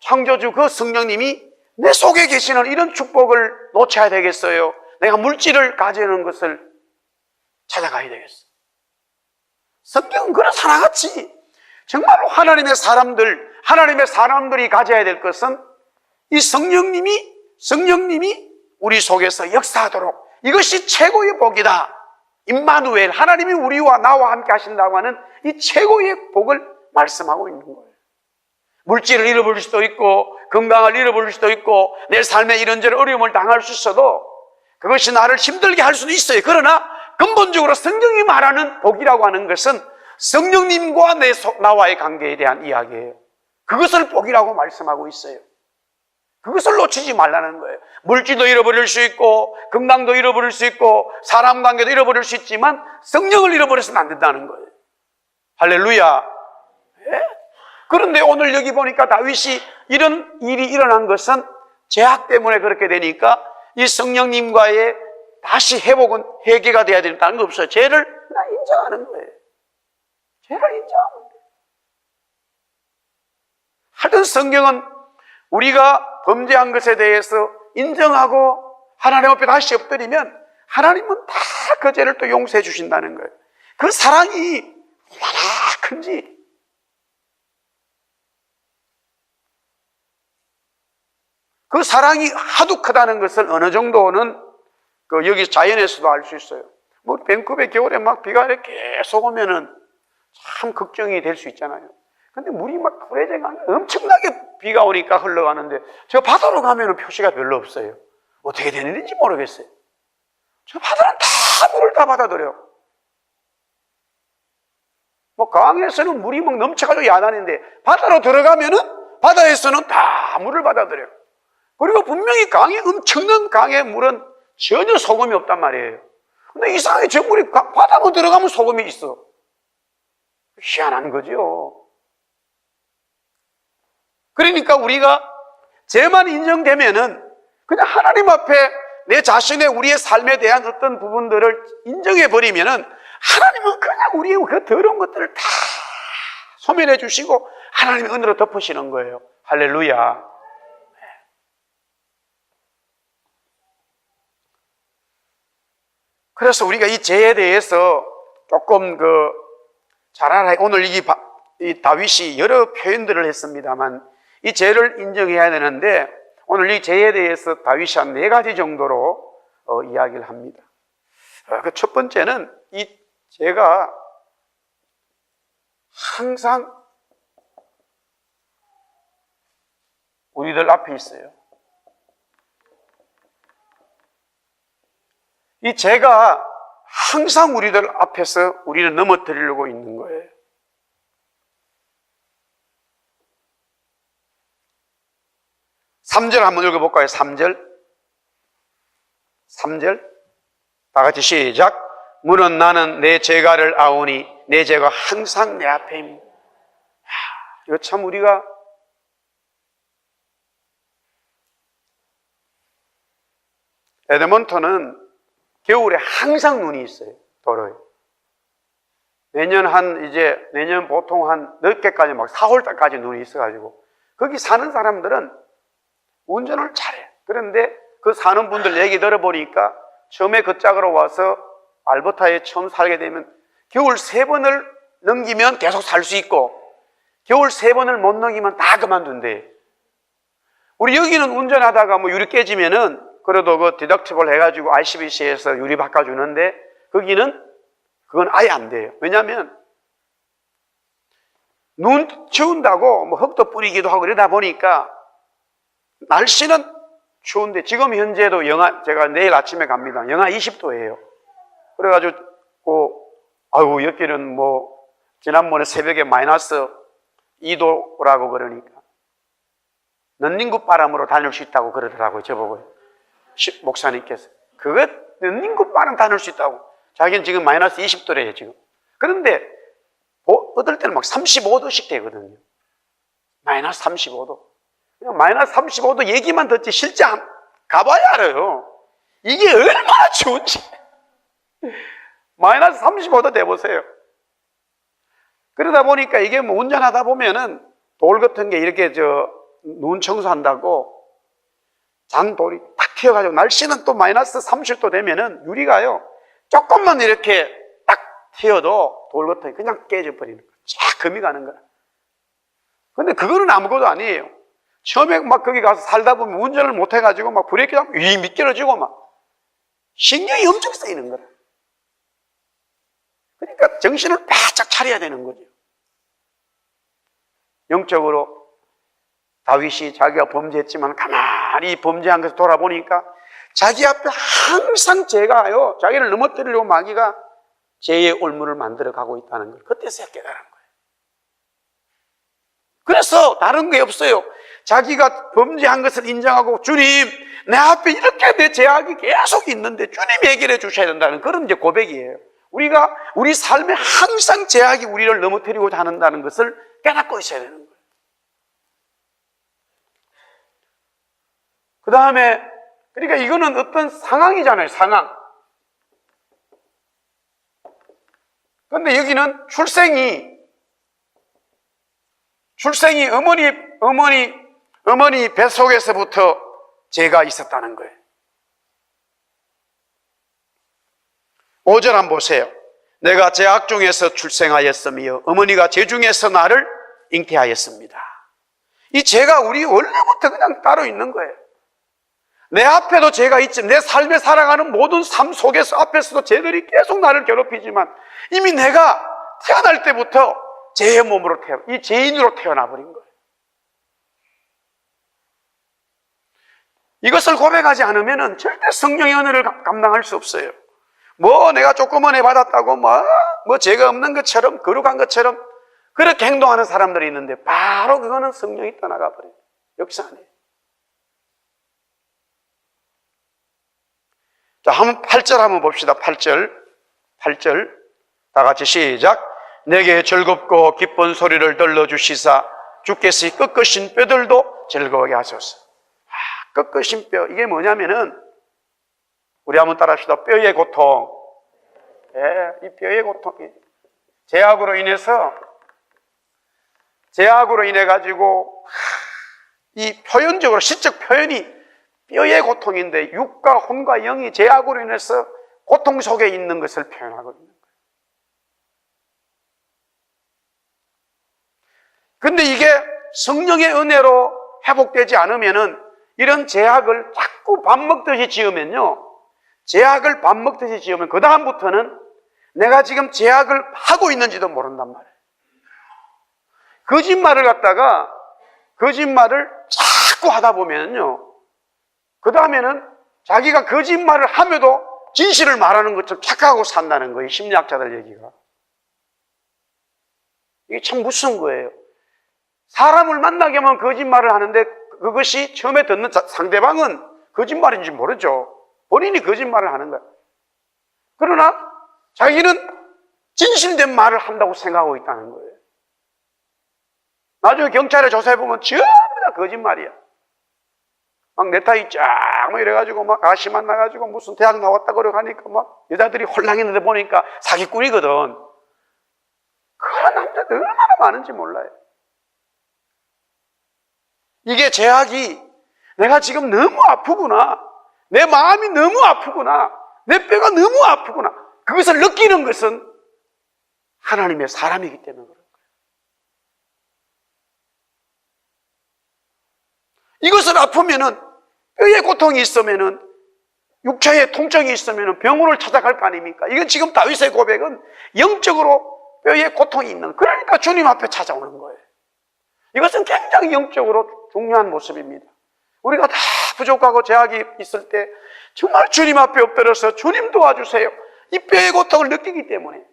창조주 그 성령님이 내 속에 계시는 이런 축복을 놓쳐야 되겠어요? 내가 물질을 가지는 것을 찾아가야 되겠어요? 성경은 그래서 하나같이 정말로 하나님의 사람들이 가져야 될 것은 이 성령님이 우리 속에서 역사하도록, 이것이 최고의 복이다. 임마누엘, 하나님이 우리와 나와 함께 하신다고 하는 이 최고의 복을 말씀하고 있는 거예요. 물질을 잃어버릴 수도 있고 건강을 잃어버릴 수도 있고 내 삶에 이런저런 어려움을 당할 수 있어도 그것이 나를 힘들게 할 수도 있어요. 그러나 근본적으로 성경이 말하는 복이라고 하는 것은 성령님과 나와의 관계에 대한 이야기예요. 그것을 복이라고 말씀하고 있어요. 그것을 놓치지 말라는 거예요. 물질도 잃어버릴 수 있고 건강도 잃어버릴 수 있고 사람 관계도 잃어버릴 수 있지만 성령을 잃어버려서는 안 된다는 거예요. 할렐루야. 예? 그런데 오늘 여기 보니까 다윗이 이런 일이 일어난 것은 죄악 때문에 그렇게 되니까 이 성령님과의 다시 회복은 회개가 돼야 된다는 거 없어요. 죄를 인정하는 거예요. 죄를 인정하는 거예요. 하여튼 성경은 우리가 범죄한 것에 대해서 인정하고 하나님 앞에 다시 엎드리면 하나님은 다 그 죄를 또 용서해 주신다는 거예요. 그 사랑이 얼마나 큰지. 그 사랑이 하도 크다는 것을 어느 정도는 여기 자연에서도 알 수 있어요. 밴쿠버의 겨울에 막 비가 이렇게 계속 오면은 참 걱정이 될 수 있잖아요. 근데 물이 막 불해져가면 엄청나게 비가 오니까 흘러가는데 저 바다로 가면은 표시가 별로 없어요. 어떻게 되는 일인지 모르겠어요. 저 바다는 다 물을 다 받아들여요. 강에서는 물이 막 넘쳐가지고 야단인데 바다로 들어가면은 바다에서는 다 물을 받아들여요. 그리고 분명히 엄청난 강의 물은 전혀 소금이 없단 말이에요. 근데 이상하게 저 물이 바다로 들어가면 소금이 있어. 희한한 거죠. 그러니까 우리가 죄만 인정되면은 그냥 하나님 앞에 내 자신의 우리의 삶에 대한 어떤 부분들을 인정해버리면은 하나님은 그냥 우리의 그 더러운 것들을 다 소멸해 주시고 하나님의 은혜로 덮으시는 거예요. 할렐루야. 그래서 우리가 이 죄에 대해서 조금 잘 알아야, 오늘 이 다윗이 여러 표현들을 했습니다만 이 죄를 인정해야 되는데 오늘 이 죄에 대해서 다윗이 한 4가지 정도로 이야기를 합니다. 그 첫 번째는 이 죄가 항상 우리들 앞에 있어요. 이 죄가 항상 우리들 앞에서 우리를 넘어뜨리려고 있는 거예요. 삼 절 한번 읽어볼까요? 3절. 3절. 다 같이 시작. 물은 나는 내 죄가를 아오니 내 죄가 항상 내 앞에 있습니다. 이거 참 우리가 에드먼턴은 겨울에 항상 눈이 있어요. 도로에. 내년 보통 한 늦게까지 막 4월달까지 눈이 있어가지고 거기 사는 사람들은 운전을 잘해. 그런데 그 사는 분들 얘기 들어보니까 처음에 그 짝으로 와서 알버타에 처음 살게 되면 겨울 3번을 넘기면 계속 살 수 있고 겨울 3번을 못 넘기면 다 그만둔대. 우리 여기는 운전하다가 뭐 유리 깨지면은 그래도 그 디덕티블 해가지고 ICBC에서 유리 바꿔주는데 거기는 그건 아예 안 돼요. 왜냐하면 눈 치운다고 뭐 흙도 뿌리기도 하고 이러다 보니까 날씨는 추운데 지금 현재도 제가 내일 아침에 갑니다. 영하 20도예요. 그래가지고 여기는 뭐 지난번에 새벽에 마이너스 2도라고 그러니까 넌닝구 바람으로 다닐 수 있다고 그러더라고요. 저보고 목사님께서 그거 넌닝구 바람 다닐 수 있다고. 자기는 지금 마이너스 20도래요 지금. 그런데 어떨 때는 막 35도씩 되거든요. 마이너스 35도. 마이너스 35도 얘기만 듣지 실제 가봐야 알아요. 이게 얼마나 추운지. 마이너스 35도 돼보세요. 그러다 보니까 이게 뭐 운전하다 보면은 돌 같은 게 이렇게 눈 청소한다고 잔돌이 탁 튀어가지고 날씨는 또 마이너스 30도 되면은 유리가요 조금만 이렇게 딱 튀어도 돌 같은 게 그냥 깨져버리는 거야. 쫙 금이 가는 거야. 근데 그거는 아무것도 아니에요. 처음에 막 거기 가서 살다 보면 운전을 못 해가지고 막 브레이크 잡으면 위 미끄러지고 막 신경이 엄청 쓰이는 거야. 그러니까 정신을 바짝 차려야 되는 거죠. 영적으로 다윗이 자기가 범죄했지만 가만히 범죄한 것을 돌아보니까 자기 앞에 항상 죄가요 자기를 넘어뜨리려고 마귀가 죄의 올무를 만들어 가고 있다는 걸 그때서야 깨달은 거예요. 그래서 다른 게 없어요. 자기가 범죄한 것을 인정하고 주님 내 앞에 이렇게 내 죄악이 계속 있는데 주님 해결해 주셔야 된다는 그런 이제 고백이에요. 우리가 우리 삶에 항상 죄악이 우리를 넘어뜨리고자 한다는 것을 깨닫고 있어야 되는 거예요. 그 다음에 그러니까 이거는 어떤 상황이잖아요. 상황. 그런데 여기는 출생이 어머니 뱃속에서부터 죄가 있었다는 거예요. 5절 한번 보세요. 내가 죄악 중에서 출생하였으며 어머니가 죄 중에서 나를 잉태하였습니다. 이 죄가 우리 원래부터 그냥 따로 있는 거예요. 내 앞에도 죄가 있지만 내 삶에 살아가는 모든 삶 속에서 앞에서도 죄들이 계속 나를 괴롭히지만 이미 내가 태어날 때부터 죄의 몸으로 이 죄인으로 태어나 버린 거예요. 이것을 고백하지 않으면 절대 성령의 은혜를 감당할 수 없어요. 뭐 내가 조금 은혜 받았다고 뭐 죄가 없는 것처럼 거룩한 것처럼 그렇게 행동하는 사람들이 있는데 바로 그거는 성령이 떠나가 버려요. 역사 안에. 자, 한번 8절 한번 봅시다. 8절 다 같이 시작. 내게 즐겁고 기쁜 소리를 들려주시사 주께서 꺾으신 뼈들도 즐거워하게 하소서. 꺾으신 뼈, 이게 뭐냐면은 우리 한번 따라합시다. 뼈의 고통. 이 뼈의 고통이 죄악으로 인해 가지고 이 표현적으로 시적 표현이 뼈의 고통인데 육과 혼과 영이 죄악으로 인해서 고통 속에 있는 것을 표현하고 있는 거예요. 그런데 이게 성령의 은혜로 회복되지 않으면은 이런 죄악을 자꾸 밥 먹듯이 지으면요, 죄악을 밥 먹듯이 지으면 그 다음부터는 내가 지금 죄악을 하고 있는지도 모른단 말이에요. 거짓말을 자꾸 하다 보면요, 그 다음에는 자기가 거짓말을 하며도 진실을 말하는 것처럼 착각하고 산다는 거예요. 심리학자들 얘기가. 이게 참 무서운 거예요. 사람을 만나게 하면 거짓말을 하는데 그것이 처음에 듣는 상대방은 거짓말인지 모르죠. 본인이 거짓말을 하는 거야. 그러나 자기는 진실된 말을 한다고 생각하고 있다는 거예요. 나중에 경찰에 조사해보면 전부 다 거짓말이야. 막 넥타이 쫙 막 이래가지고 막 아가씨 만나가지고 무슨 대학 나왔다 그러고 하니까 막 여자들이 홀랑했는데 보니까 사기꾼이거든. 그런 남자들 얼마나 많은지 몰라요. 이게 제약이 내가 지금 너무 아프구나. 내 마음이 너무 아프구나. 내 뼈가 너무 아프구나. 그것을 느끼는 것은 하나님의 사람이기 때문에 그런 거예요. 이것을 아프면은 뼈에 고통이 있으면은 육체에 통증이 있으면은 병원을 찾아갈 거 아닙니까? 이건 지금 다윗의 고백은 영적으로 뼈에 고통이 있는, 그러니까 주님 앞에 찾아오는 거예요. 이것은 굉장히 영적으로 중요한 모습입니다. 우리가 다 부족하고 제약이 있을 때 정말 주님 앞에 엎드려서 주님 도와주세요. 이 뼈의 고통을 느끼기 때문에.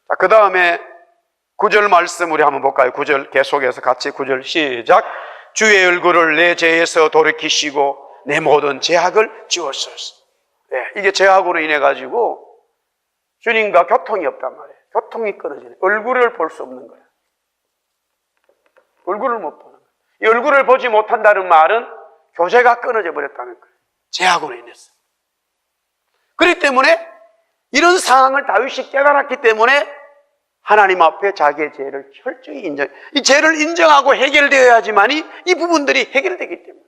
자, 그 다음에 9절 말씀 우리 한번 볼까요? 9절 계속해서 같이 9절 시작. 주의 얼굴을 내 죄에서 돌이키시고 내 모든 죄악을 지웠소서. 네, 이게 죄악으로 인해 가지고 주님과 교통이 없단 말이에요. 교통이 끊어지네. 얼굴을 볼 수 없는 거예요. 얼굴을 못 보는 거예요. 이 얼굴을 보지 못한다는 말은 교제가 끊어져 버렸다는 거예요. 죄악으로 인해서. 그렇기 때문에 이런 상황을 다윗이 깨달았기 때문에 하나님 앞에 자기의 죄를 철저히 이 죄를 인정하고 해결되어야지만이 이 부분들이 해결되기 때문에.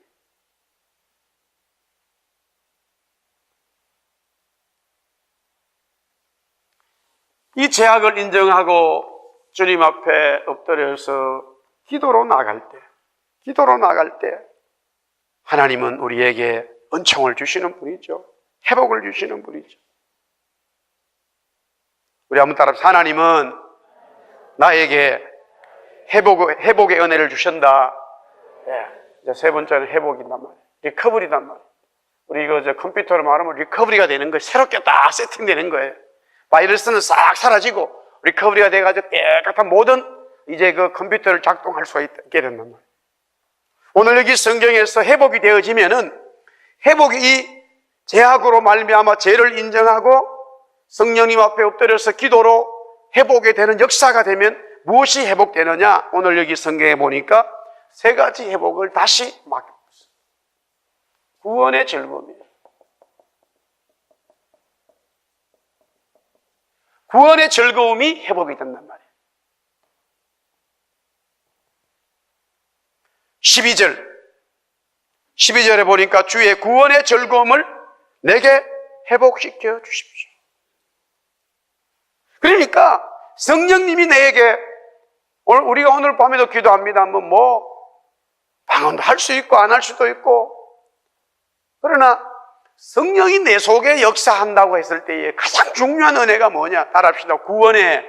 이 죄악을 인정하고 주님 앞에 엎드려서 기도로 나갈 때 하나님은 우리에게 은총을 주시는 분이죠. 회복을 주시는 분이죠. 우리 한번 따라합시다. 하나님은 나에게 회복의 은혜를 주신다. 네. 이제 세 번째는 회복이란 말이에요. 리커버리란 말이에요. 우리 이거 컴퓨터로 말하면 리커버리가 되는 거예요. 새롭게 딱 세팅되는 거예요. 바이러스는 싹 사라지고 리커버리가 돼가지고 깨끗한 모든 이제 그 컴퓨터를 작동할 수가 있게 된단 말이에요. 오늘 여기 성경에서 회복이 되어지면은 회복이 이 죄악으로 말미암아 죄를 인정하고 성령님 앞에 엎드려서 기도로 회복이 되는 역사가 되면 무엇이 회복되느냐? 오늘 여기 성경에 보니까 세 가지 회복을 다시 맡겼어요. 구원의 즐거움이에요. 구원의 즐거움이 회복이 된단 말이에요. 12절에 보니까 주의 구원의 즐거움을 내게 회복시켜 주십시오. 그러니까 성령님이 내게 우리가 오늘 밤에도 기도합니다만 방언도 할 수 있고 안 할 수도 있고, 그러나 성령이 내 속에 역사한다고 했을 때에 가장 중요한 은혜가 뭐냐? 따라합시다. 구원의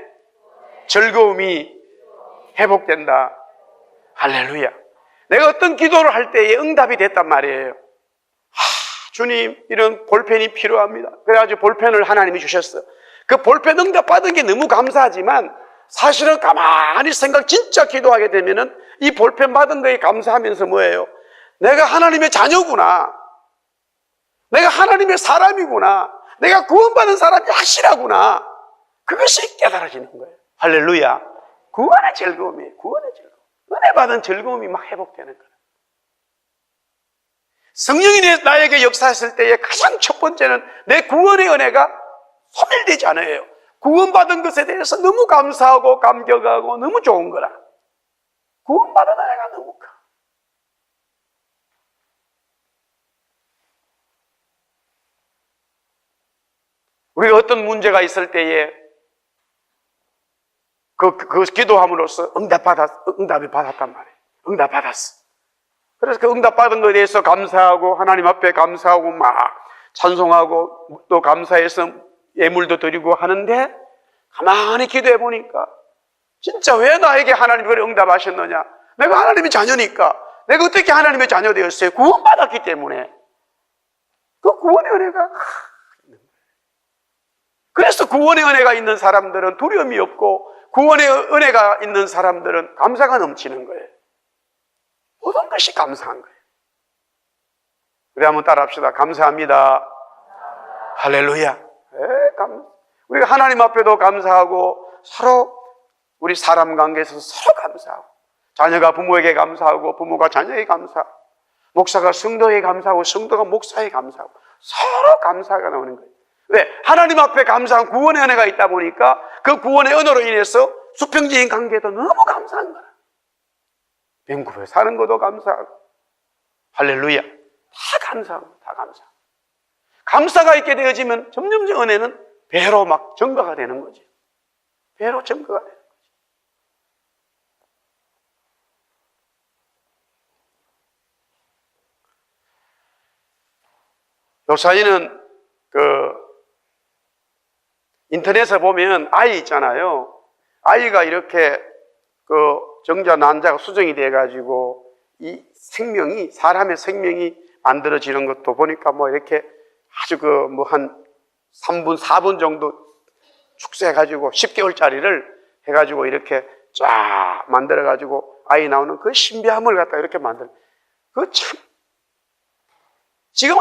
즐거움이 회복된다. 할렐루야. 내가 어떤 기도를 할 때에 응답이 됐단 말이에요. 주님, 이런 볼펜이 필요합니다. 그래가지고 볼펜을 하나님이 주셨어요. 그 볼펜 응답 받은 게 너무 감사하지만 사실은 가만히 진짜 기도하게 되면은 이 볼펜 받은 거에 감사하면서 뭐예요? 내가 하나님의 자녀구나. 내가 하나님의 사람이구나. 내가 구원받은 사람이 확실하구나. 그것이 깨달아지는 거예요. 할렐루야. 구원의 즐거움이에요. 구원의 즐거움. 은혜 받은 즐거움이 막 회복되는 거예요. 성령이 나에게 역사했을 때에 가장 첫 번째는 내 구원의 은혜가 소멸되지 않아요. 구원받은 것에 대해서 너무 감사하고 감격하고 너무 좋은 거라. 구원받은 은혜가 너무 커. 우리가 어떤 문제가 있을 때에 그 기도함으로써 응답을 받았단 말이에요. 응답받았어. 그래서 그 응답받은 것에 대해서 감사하고 하나님 앞에 감사하고 막 찬송하고 또 감사해서 예물도 드리고 하는데 가만히 기도해 보니까 진짜 왜 나에게 하나님이 응답하셨느냐? 내가 하나님의 자녀니까 내가 어떻게 하나님의 자녀 되었어요? 구원받았기 때문에. 그 구원의 은혜가 그래서 구원의 은혜가 있는 사람들은 두려움이 없고 구원의 은혜가 있는 사람들은 감사가 넘치는 거예요. 모든 것이 감사한 거예요. 우리 한번 따라합시다. 감사합니다. 할렐루야. 우리가 하나님 앞에도 감사하고 서로 우리 사람 관계에서 서로 감사하고 자녀가 부모에게 감사하고 부모가 자녀에게 감사하고 목사가 성도에게 감사하고 성도가 목사에게 감사하고 서로 감사가 나오는 거예요. 왜? 하나님 앞에 감사한 구원의 은혜가 있다 보니까 그 구원의 은혜로 인해서 수평적인 관계도 너무 감사한 거야. 병급에 사는 것도 감사하고 할렐루야. 다 감사하고 다 감사. 감사가 있게 되어지면 점점 은혜는 배로 막 증가가 되는 거지. 배로 증가가 되는 거지. 요사이는 인터넷에 보면 아이 있잖아요. 아이가 이렇게 정자 난자가 수정이 돼가지고 이 생명이 사람의 생명이 만들어지는 것도 보니까 뭐 이렇게 아주 한 3분, 4분 정도 축소해가지고 10개월짜리를 해가지고 이렇게 쫙 만들어가지고 아이 나오는 그 신비함을 갖다 이렇게 만들. 그 참. 지금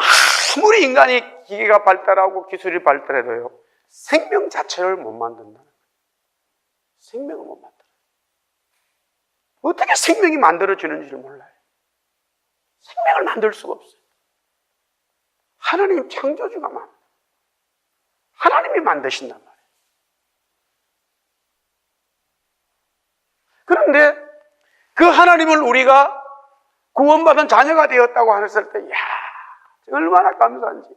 아무리 인간이 기계가 발달하고 기술이 발달해도요, 생명 자체를 못 만든다는 거예요. 생명을 못 만들어요. 어떻게 생명이 만들어지는지를 몰라요. 생명을 만들 수가 없어요. 하나님 창조주가 하나님이 만드신단 말이에요. 그런데 그 하나님을 우리가 구원받은 자녀가 되었다고 하셨을 때, 야, 얼마나 감사한지.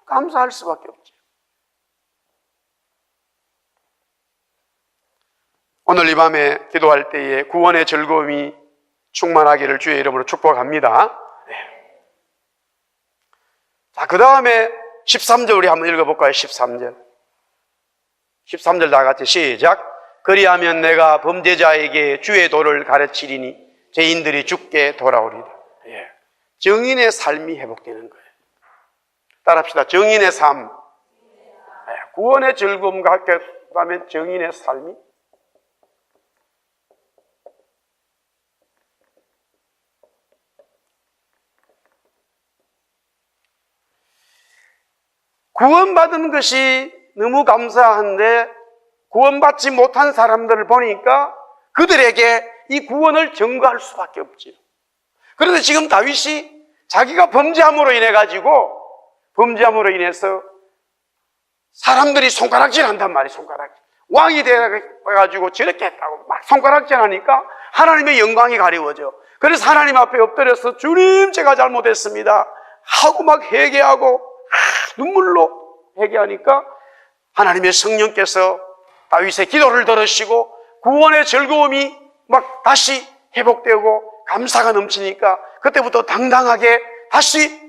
감사할 수밖에 없죠. 오늘 이 밤에 기도할 때에 구원의 즐거움이 충만하기를 주의 이름으로 축복합니다. 네. 자, 그 다음에 13절 우리 한번 읽어볼까요? 13절. 13절 다 같이 시작. 그리하면 내가 범죄자에게 주의 도를 가르치리니 죄인들이 죽게 돌아오리라. 예. 정인의 삶이 회복되는 거예요. 따라합시다. 정인의 삶. 예. 구원의 즐거움과 함께 하면 정인의 삶이 구원받은 것이 너무 감사한데 구원받지 못한 사람들을 보니까 그들에게 이 구원을 전가할 수밖에 없지요. 그런데 지금 다윗이 자기가 범죄함으로 인해서 사람들이 손가락질 한단 말이에요. 손가락질. 왕이 돼가지고 저렇게 했다고 막 손가락질 하니까 하나님의 영광이 가려워져. 그래서 하나님 앞에 엎드려서 주님 제가 잘못했습니다 하고 막 회개하고 눈물로 회개하니까 하나님의 성령께서 다윗의 기도를 들으시고 구원의 즐거움이 막 다시 회복되고 감사가 넘치니까 그때부터 당당하게 다시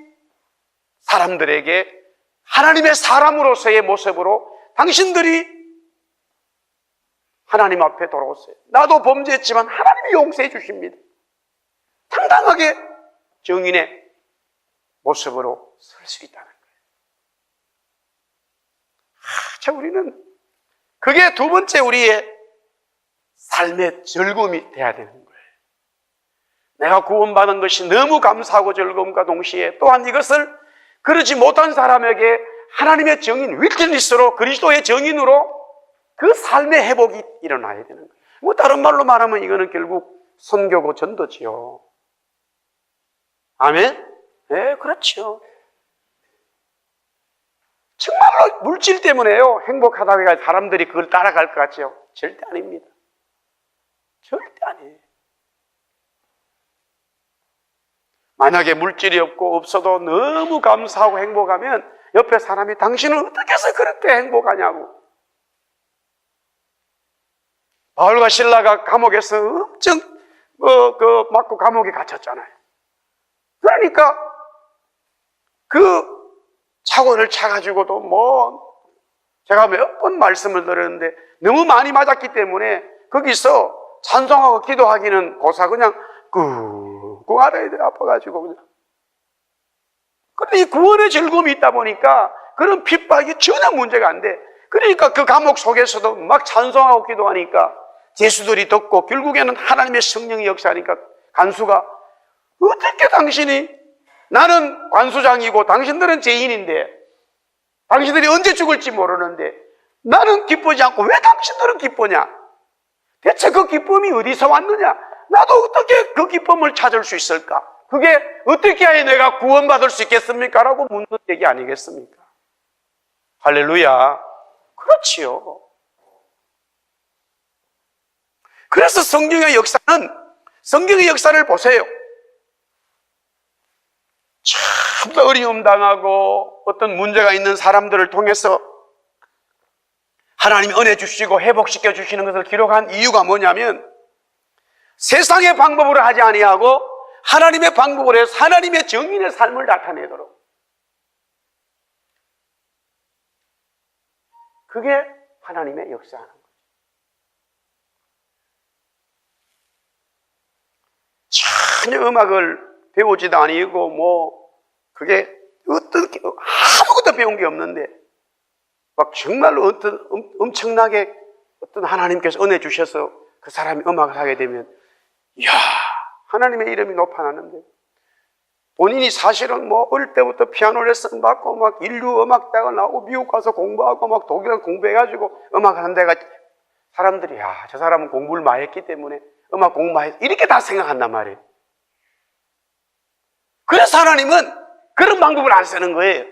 사람들에게 하나님의 사람으로서의 모습으로 당신들이 하나님 앞에 돌아오세요. 나도 범죄했지만 하나님이 용서해 주십니다. 당당하게 정인의 모습으로 설 수 있다는 거예요. 참 우리는 그게 두 번째 우리의 삶의 즐거움이 돼야 되는 거예요. 내가 구원받은 것이 너무 감사하고 즐거움과 동시에 또한 이것을 그러지 못한 사람에게 하나님의 정인, 위트니스로 그리스도의 정인으로 그 삶의 회복이 일어나야 되는 거예요. 뭐 다른 말로 말하면 이거는 결국 선교고 전도지요. 아멘? 네, 그렇죠. 정말로 물질 때문에요. 행복하다고 해서 사람들이 그걸 따라갈 것 같죠? 절대 아닙니다. 절대 아니에요. 만약에 물질이 없어도 너무 감사하고 행복하면 옆에 사람이 당신은 어떻게 해서 그렇게 행복하냐고. 바울과 실라가 감옥에서 엄청 맞고 감옥에 갇혔잖아요. 그러니까 그 차고를 차가지고도 제가 몇 번 말씀을 드렸는데 너무 많이 맞았기 때문에 거기서 찬송하고 기도하기는 고사 그냥 꾹꾹 앓아야 돼, 아파가지고 그냥. 그런데 이 구원의 즐거움이 있다 보니까 그런 핍박이 전혀 문제가 안 돼. 그러니까 그 감옥 속에서도 막 찬송하고 기도하니까 제수들이 듣고 결국에는 하나님의 성령의 역사하니까 간수가 어떻게 당신이, 나는 관수장이고 당신들은 죄인인데 당신들이 언제 죽을지 모르는데 나는 기쁘지 않고 왜 당신들은 기쁘냐? 대체 그 기쁨이 어디서 왔느냐? 나도 어떻게 그 기쁨을 찾을 수 있을까? 그게 어떻게 해야 내가 구원받을 수 있겠습니까? 라고 묻는 얘기 아니겠습니까? 할렐루야. 그렇지요. 그래서 성경의 역사를 보세요. 참 어려움 당하고 어떤 문제가 있는 사람들을 통해서 하나님이 은혜 주시고 회복시켜 주시는 것을 기록한 이유가 뭐냐면 세상의 방법으로 하지 아니하고 하나님의 방법으로 해서 하나님의 정인의 삶을 나타내도록, 그게 하나님의 역사하는 거죠. 전혀 음악을 배우지도 아니고 그게 아무것도 배운 게 없는데 막 정말로 엄청나게 하나님께서 은혜 주셔서 그 사람이 음악을 하게 되면, 이야, 하나님의 이름이 높아나는데, 본인이 사실은 어릴 때부터 피아노 레슨 받고 막 인류 음악대학을 나오고 미국 가서 공부하고 막 독일 공부해가지고 음악을 한 데가, 사람들이 야, 저 사람은 공부를 많이 했기 때문에 음악 공부 많이 했어, 이렇게 다 생각한단 말이에요. 그래서 하나님은 그런 방법을 안 쓰는 거예요.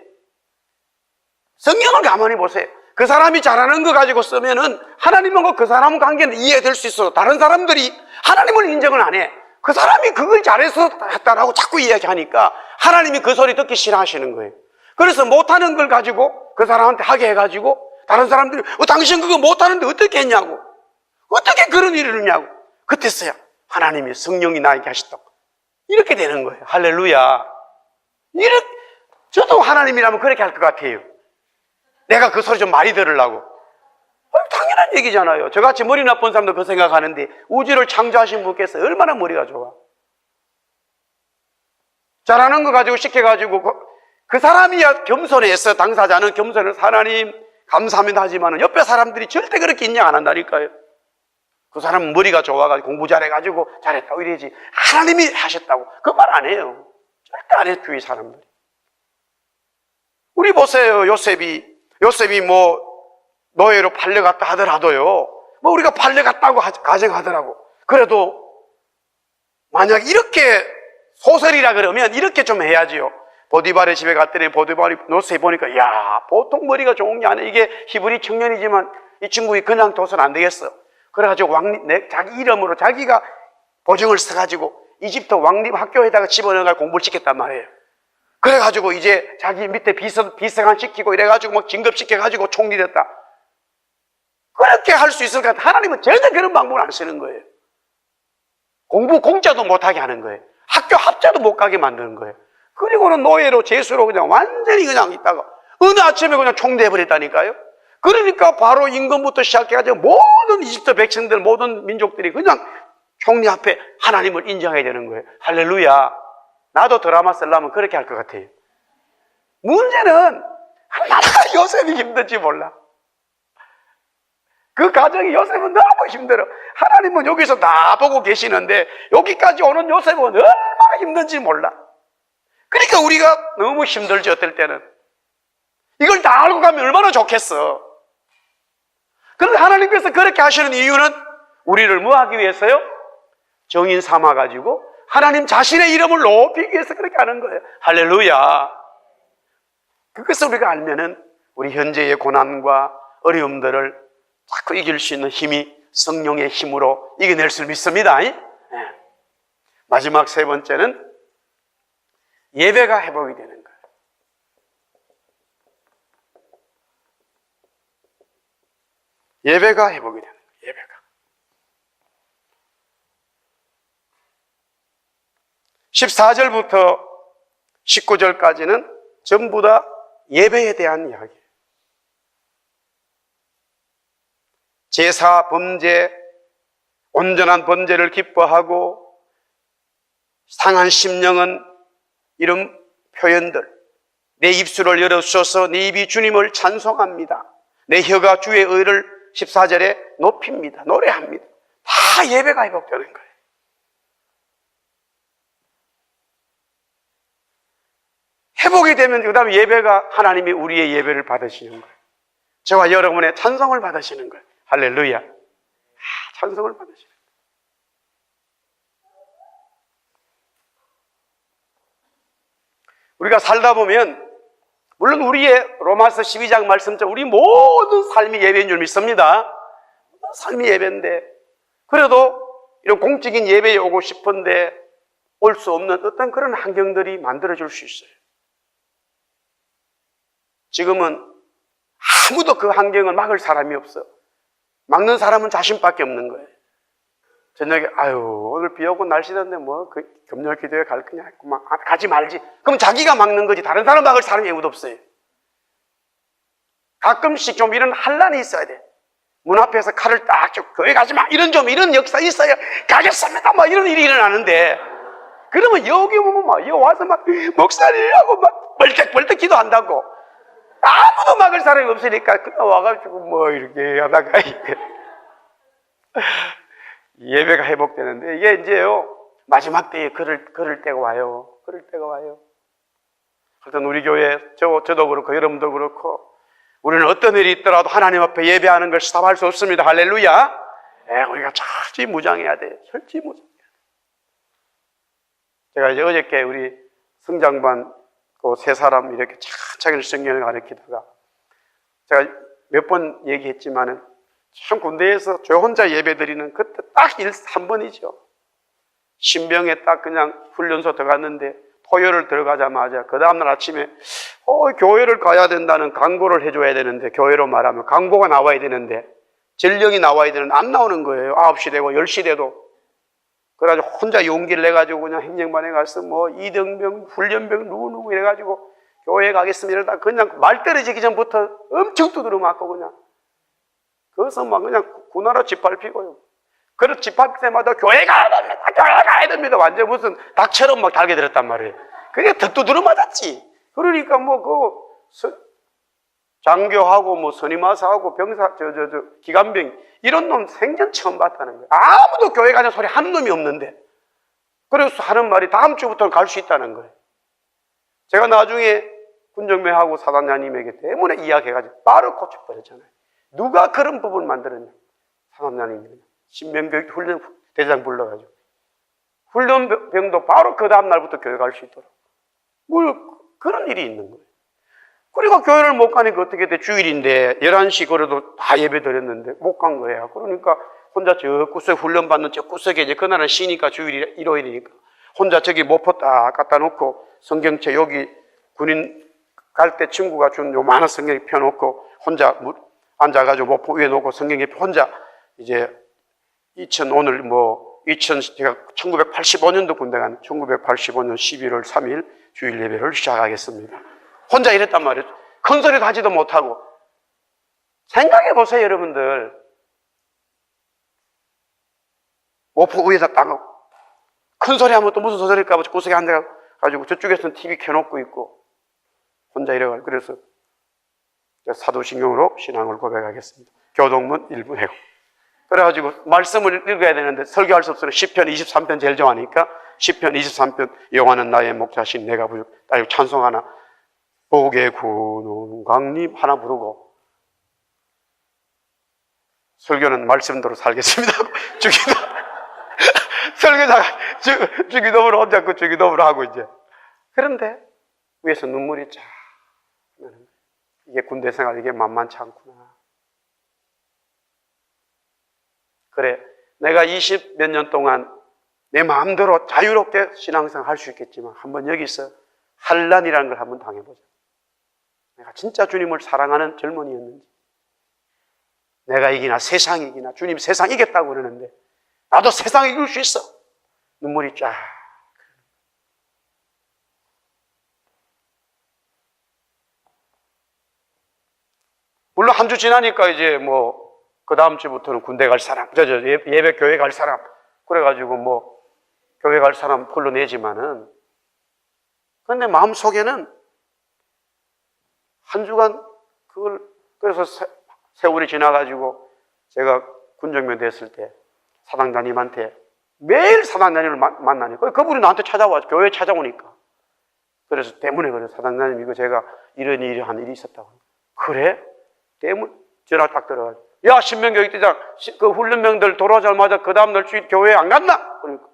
성경을 가만히 보세요. 그 사람이 잘하는 거 가지고 쓰면은 하나님하고 그 사람 관계는 이해될 수 있어. 다른 사람들이 하나님을 인정을 안 해. 그 사람이 그걸 잘해서 했다라고 자꾸 이야기하니까 하나님이 그 소리 듣기 싫어하시는 거예요. 그래서 못하는 걸 가지고 그 사람한테 하게 해가지고 다른 사람들이 당신 그거 못하는데 어떻게 했냐고, 어떻게 그런 일을 했냐고, 그때서야 하나님이 성령이 나에게 하셨다고 이렇게 되는 거예요. 할렐루야. 저도 하나님이라면 그렇게 할 것 같아요. 내가 그 소리 좀 많이 들으려고. 당연한 얘기잖아요. 저같이 머리 나쁜 사람도 그 생각하는데 우주를 창조하신 분께서 얼마나 머리가 좋아. 잘하는 거 가지고 시켜가지고 그 사람이야 겸손해서, 당사자는 겸손해서 하나님 감사합니다 하지만 옆에 사람들이 절대 그렇게 인정 안 한다니까요. 그 사람은 머리가 좋아가지고 공부 잘해가지고 잘했다고 이러지, 하나님이 하셨다고 그 말 안 해요. 절대 안 해요, 주위 사람들이. 우리 보세요. 요셉이 노예로 팔려갔다 하더라도요, 우리가 팔려갔다고 가정하더라고. 그래도 만약 이렇게 소설이라 그러면 이렇게 좀 해야지요. 보디발의 집에 갔더니 보디발이 요셉이 보니까, 야, 보통 머리가 좋은 게 아니야. 이게 히브리 청년이지만 이 친구가 그냥 둬서는 안 되겠어. 그래가지고 자기 이름으로 자기가 보증을 써가지고 이집트 왕립 학교에다가 집어넣어가 공부를 시켰단 말이에요. 그래가지고 이제 자기 밑에 비서관 시키고 이래가지고 막 진급시켜가지고 총리 됐다. 그렇게 할 수 있을 것 같아. 하나님은 절대 그런 방법을 안 쓰는 거예요. 공부 공짜도 못하게 하는 거예요. 학교 합자도 못 가게 만드는 거예요. 그리고는 노예로 제수로 그냥 완전히 그냥 있다가 어느 아침에 그냥 총대해버렸다니까요. 그러니까 바로 임금부터 시작해가지고 모든 이집트 백성들, 모든 민족들이 그냥 총리 앞에 하나님을 인정해야 되는 거예요. 할렐루야. 나도 드라마 쓰려면 그렇게 할 것 같아요. 문제는 얼마나 요셉이 힘든지 몰라. 그 가정이 요셉은 너무 힘들어. 하나님은 여기서 다 보고 계시는데 여기까지 오는 요셉은 얼마나 힘든지 몰라. 그러니까 우리가 너무 힘들지, 어떨 때는. 이걸 다 알고 가면 얼마나 좋겠어. 그런데 하나님께서 그렇게 하시는 이유는 우리를 뭐 하기 위해서요? 정인 삼아가지고 하나님 자신의 이름을 높이기 위해서 그렇게 하는 거예요. 할렐루야. 그것을 우리가 알면은 우리 현재의 고난과 어려움들을 자꾸 이길 수 있는 힘이 성령의 힘으로 이겨낼 수 믿습니다. 네. 마지막 세 번째는 예배가 회복이 되는 거예요. 예배가 회복이 되는 거예요. 예배가. 14절부터 19절까지는 전부 다 예배에 대한 이야기예요. 제사, 범죄, 온전한 번제를 기뻐하고 상한 심령은 이런 표현들, 내 입술을 열어주셔서 내 입이 주님을 찬송합니다. 내 혀가 주의 의를 14절에 높입니다. 노래합니다. 다 예배가 회복되는 거예요. 회복이 되면 그 다음에 예배가 하나님이 우리의 예배를 받으시는 거예요. 저와 여러분의 찬송을 받으시는 거예요. 할렐루야. 찬송을 받으시는 거예요. 우리가 살다 보면 물론 우리의 로마서 12장 말씀처럼 우리 모든 삶이 예배인 줄 믿습니다. 삶이 예배인데 그래도 이런 공적인 예배에 오고 싶은데 올 수 없는 어떤 그런 환경들이 만들어질 수 있어요. 지금은 아무도 그 환경을 막을 사람이 없어. 막는 사람은 자신밖에 없는 거예요. 저녁에 오늘 비 오고 날씨던데 뭐 그 금요 기도회 갈 거냐 했고 막 가지 말지. 그럼 자기가 막는 거지 다른 사람 막을 사람이 아무도 없어요. 가끔씩 좀 이런 환란이 있어야 돼. 문 앞에서 칼을 딱 쭉 교회 가지 마 이런 역사 있어야 가겠습니다 막 이런 일이 일어나는데 그러면 여기 보면 막 여기 와서 막 목사님이라고 막 벌떡벌떡 기도한다고 아무도 막을 사람이 없으니까 그냥 와가지고 뭐 이렇게 하다가 예배가 회복되는데 이게 이제요 마지막 때에 그럴 때가 와요. 그럴 때가 와요. 하여튼 우리 교회 저도 그렇고 여러분도 그렇고 우리는 어떤 일이 있더라도 하나님 앞에 예배하는 걸 스탑할 수 없습니다. 할렐루야. 우리가 철저히 무장해야 돼. 철저히 무장해야 돼. 제가 이제 어저께 우리 성장반 그 세 사람 이렇게 차근차근 성경을 가르치다가 제가 몇 번 얘기했지만은 참 군대에서 저 혼자 예배 드리는 그때 딱 한 번이죠. 신병에 딱 그냥 훈련소 들어갔는데 토요일 들어가자마자 그 다음날 아침에 교회를 가야 된다는 광고를 해줘야 되는데 교회로 말하면 광고가 나와야 되는데 전령이 나와야 되는데 안 나오는 거예요. 9시 되고 10시 돼도. 그래가지고 혼자 용기를 내가지고 그냥 행정반에 가서 뭐 이등병, 훈련병 누구 이래가지고 교회 가겠습니다 이러다 그냥 말 떨어지기 전부터 엄청 두드려 맞고 그냥 거기서 막 그냥 군화로 짓밟히고요. 그래서 집합 때마다 교회 가야 됩니다. 완전 무슨 닭처럼 막 달게 들었단 말이에요. 그게 더 두드려 맞았지. 그러니까 뭐 장교하고 뭐 선임하사하고 병사 기관병 이런 놈 생전 처음 봤다는 거예요. 아무도 교회 가는 소리 한 놈이 없는데 그래서 하는 말이 다음 주부터는 갈 수 있다는 거예요. 제가 나중에 군정매하고 사단장님에게 때문에 이야기해가지고 바로 고쳐버렸잖아요. 누가 그런 법을 만들었냐? 사단장님이 신병교육 훈련 대장 불러가지고 훈련병도 바로 그 다음 날부터 교회 갈 수 있도록 뭐 그런 일이 있는 거예요. 그리고 교회를 못 가니까 어떻게 돼? 주일인데 11시 그래도 다 예배 드렸는데 못 간 거예요. 그러니까 혼자 저 구석 훈련 받는 저 구석에 이제 그날은 쉬니까 주일이 일요일이니까 혼자 저기 모포 딱 갖다 놓고 성경책 여기 군인 갈 때 친구가 준 요만한 성경 펴놓고 혼자 앉아가지고 모포 위에 놓고 성경 옆에 혼자 이제 오늘 제가 1985년도 군대 간 1985년 11월 3일 주일 예배를 시작하겠습니다. 혼자 이랬단 말이에요. 큰 소리도 하지도 못하고. 생각해 보세요, 여러분들. 모포 위에다 딱 큰 소리 하면 또 무슨 소리일까 봐 구석에 앉아가지고 저쪽에서는 TV 켜놓고 있고 혼자 이래가지고 그래서 사도신경으로 신앙을 고백하겠습니다. 교동문 1부 해고. 그래가지고 말씀을 읽어야 되는데 설교할 수 없으니 시편 23편 제일 좋아하니까 시편 23편 여호와는 나의 목자신 내가 부르 찬송 하나 복의 구는 강림 하나 부르고 설교는 말씀대로 살겠습니다. 설교자가 주기도문을 혼자 그 주기도문을 하고 이제 그런데 위에서 눈물이 쫙 이게 군대 생활 이게 만만치 않구나. 그래, 내가 20 몇 년 동안 내 마음대로 자유롭게 신앙생활 할 수 있겠지만 한번 여기서 환난이라는 걸 한번 당해보자. 내가 진짜 주님을 사랑하는 젊은이였는지 내가 이기나 세상이 이기나 주님 세상 이겼다고 그러는데 나도 세상 이길 수 있어. 눈물이 쫙. 물론 한 주 지나니까 이제 그 다음 주부터는 군대 갈 사람, 예배 교회 갈 사람, 그래가지고 교회 갈 사람 불러내지만은, 근데 마음속에는 한 주간 그래서 세월이 지나가지고 제가 군정면 됐을 때 사당장님한테 매일 사당장님을 만나니까 그분이 나한테 찾아와서 교회에 찾아오니까, 그래서 때문에 그래, 사당장님 이거 제가 이런 일이 있었다고. 그래? 때문에 전화 딱 들어가지고, 야, 신명교육대장 그 훈련병들 돌아오자마자 그 다음날 주일 교회에 안 갔나? 그러니까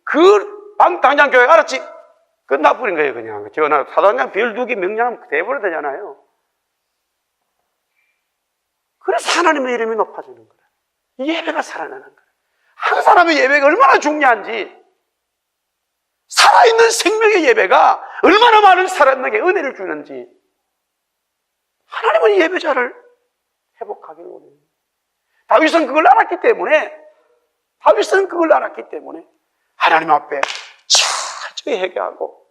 그 당장 교회 알았지? 끝나버린 거예요. 그냥 전화 사당장 별 2개 명령하면 돼버려 되잖아요. 그래서 하나님의 이름이 높아지는 거예요. 예배가 살아나는 거예요. 한 사람의 예배가 얼마나 중요한지, 살아있는 생명의 예배가 얼마나 많은 사람에게 은혜를 주는지, 하나님은 예배자를 회복하기를 원해요. 다윗은 그걸 알았기 때문에 하나님 앞에 철저히 회개하고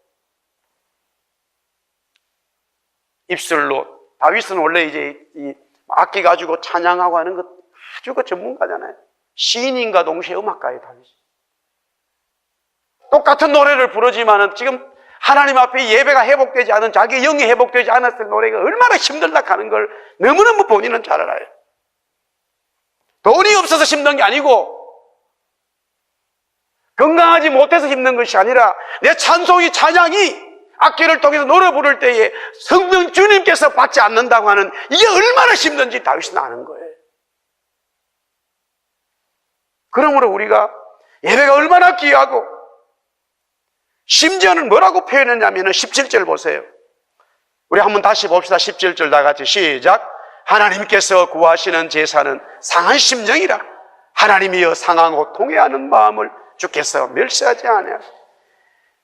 입술로, 다윗은 원래 이제 이 악기 가지고 찬양하고 하는 것 아주 그 전문가잖아요. 시인인가 동시에 음악가예요, 다윗이. 똑같은 노래를 부르지만은 지금 하나님 앞에 예배가 회복되지 않은, 자기 영이 회복되지 않았을 노래가 얼마나 힘들다 하는 걸 너무너무 본인은 잘 알아요. 돈이 없어서 힘든 게 아니고, 건강하지 못해서 힘든 것이 아니라, 내 찬송이, 찬양이 악기를 통해서 노래 부를 때에 성령 주님께서 받지 않는다고 하는, 이게 얼마나 힘든지 다윗은 아는 거예요. 그러므로 우리가 예배가 얼마나 귀하고, 심지어는 뭐라고 표현했냐면 17절 보세요. 우리 한번 다시 봅시다. 17절 다 같이 시작. 하나님께서 구하시는 제사는 상한 심령이라. 하나님이여 상하고 통회하는 마음을 주께서 멸시하지 아니하시오.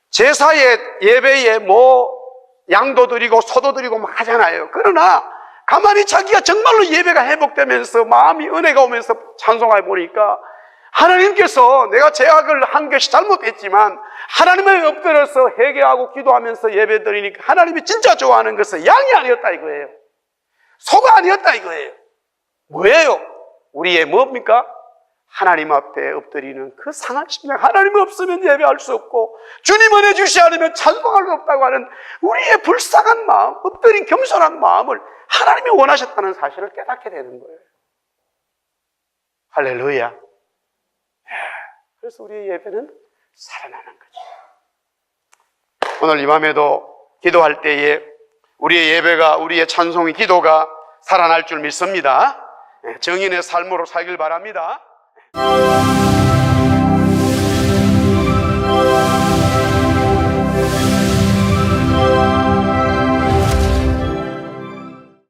제사에, 예배에 양도 드리고 소도 드리고 막 하잖아요. 그러나 가만히 자기가 정말로 예배가 회복되면서 마음이 은혜가 오면서 찬송해 보니까, 하나님께서 내가 죄악을 한 것이 잘못했지만 하나님의 엎드려서 회개하고 기도하면서 예배 드리니까 하나님이 진짜 좋아하는 것은 양이 아니었다 이거예요. 소가 아니었다 이거예요. 뭐예요? 우리의 뭡니까? 하나님 앞에 엎드리는 그 상한 심령. 하나님 없으면 예배할 수 없고 주님 은혜 주시 않으면 찬송할 수 없다고 하는 우리의 불쌍한 마음, 엎드린 겸손한 마음을 하나님이 원하셨다는 사실을 깨닫게 되는 거예요. 할렐루야. 그래서 우리의 예배는 살아나는 거죠. 오늘 이 밤에도 기도할 때에 우리의 예배가, 우리의 찬송의 기도가 살아날 줄 믿습니다. 정인의 삶으로 살길 바랍니다.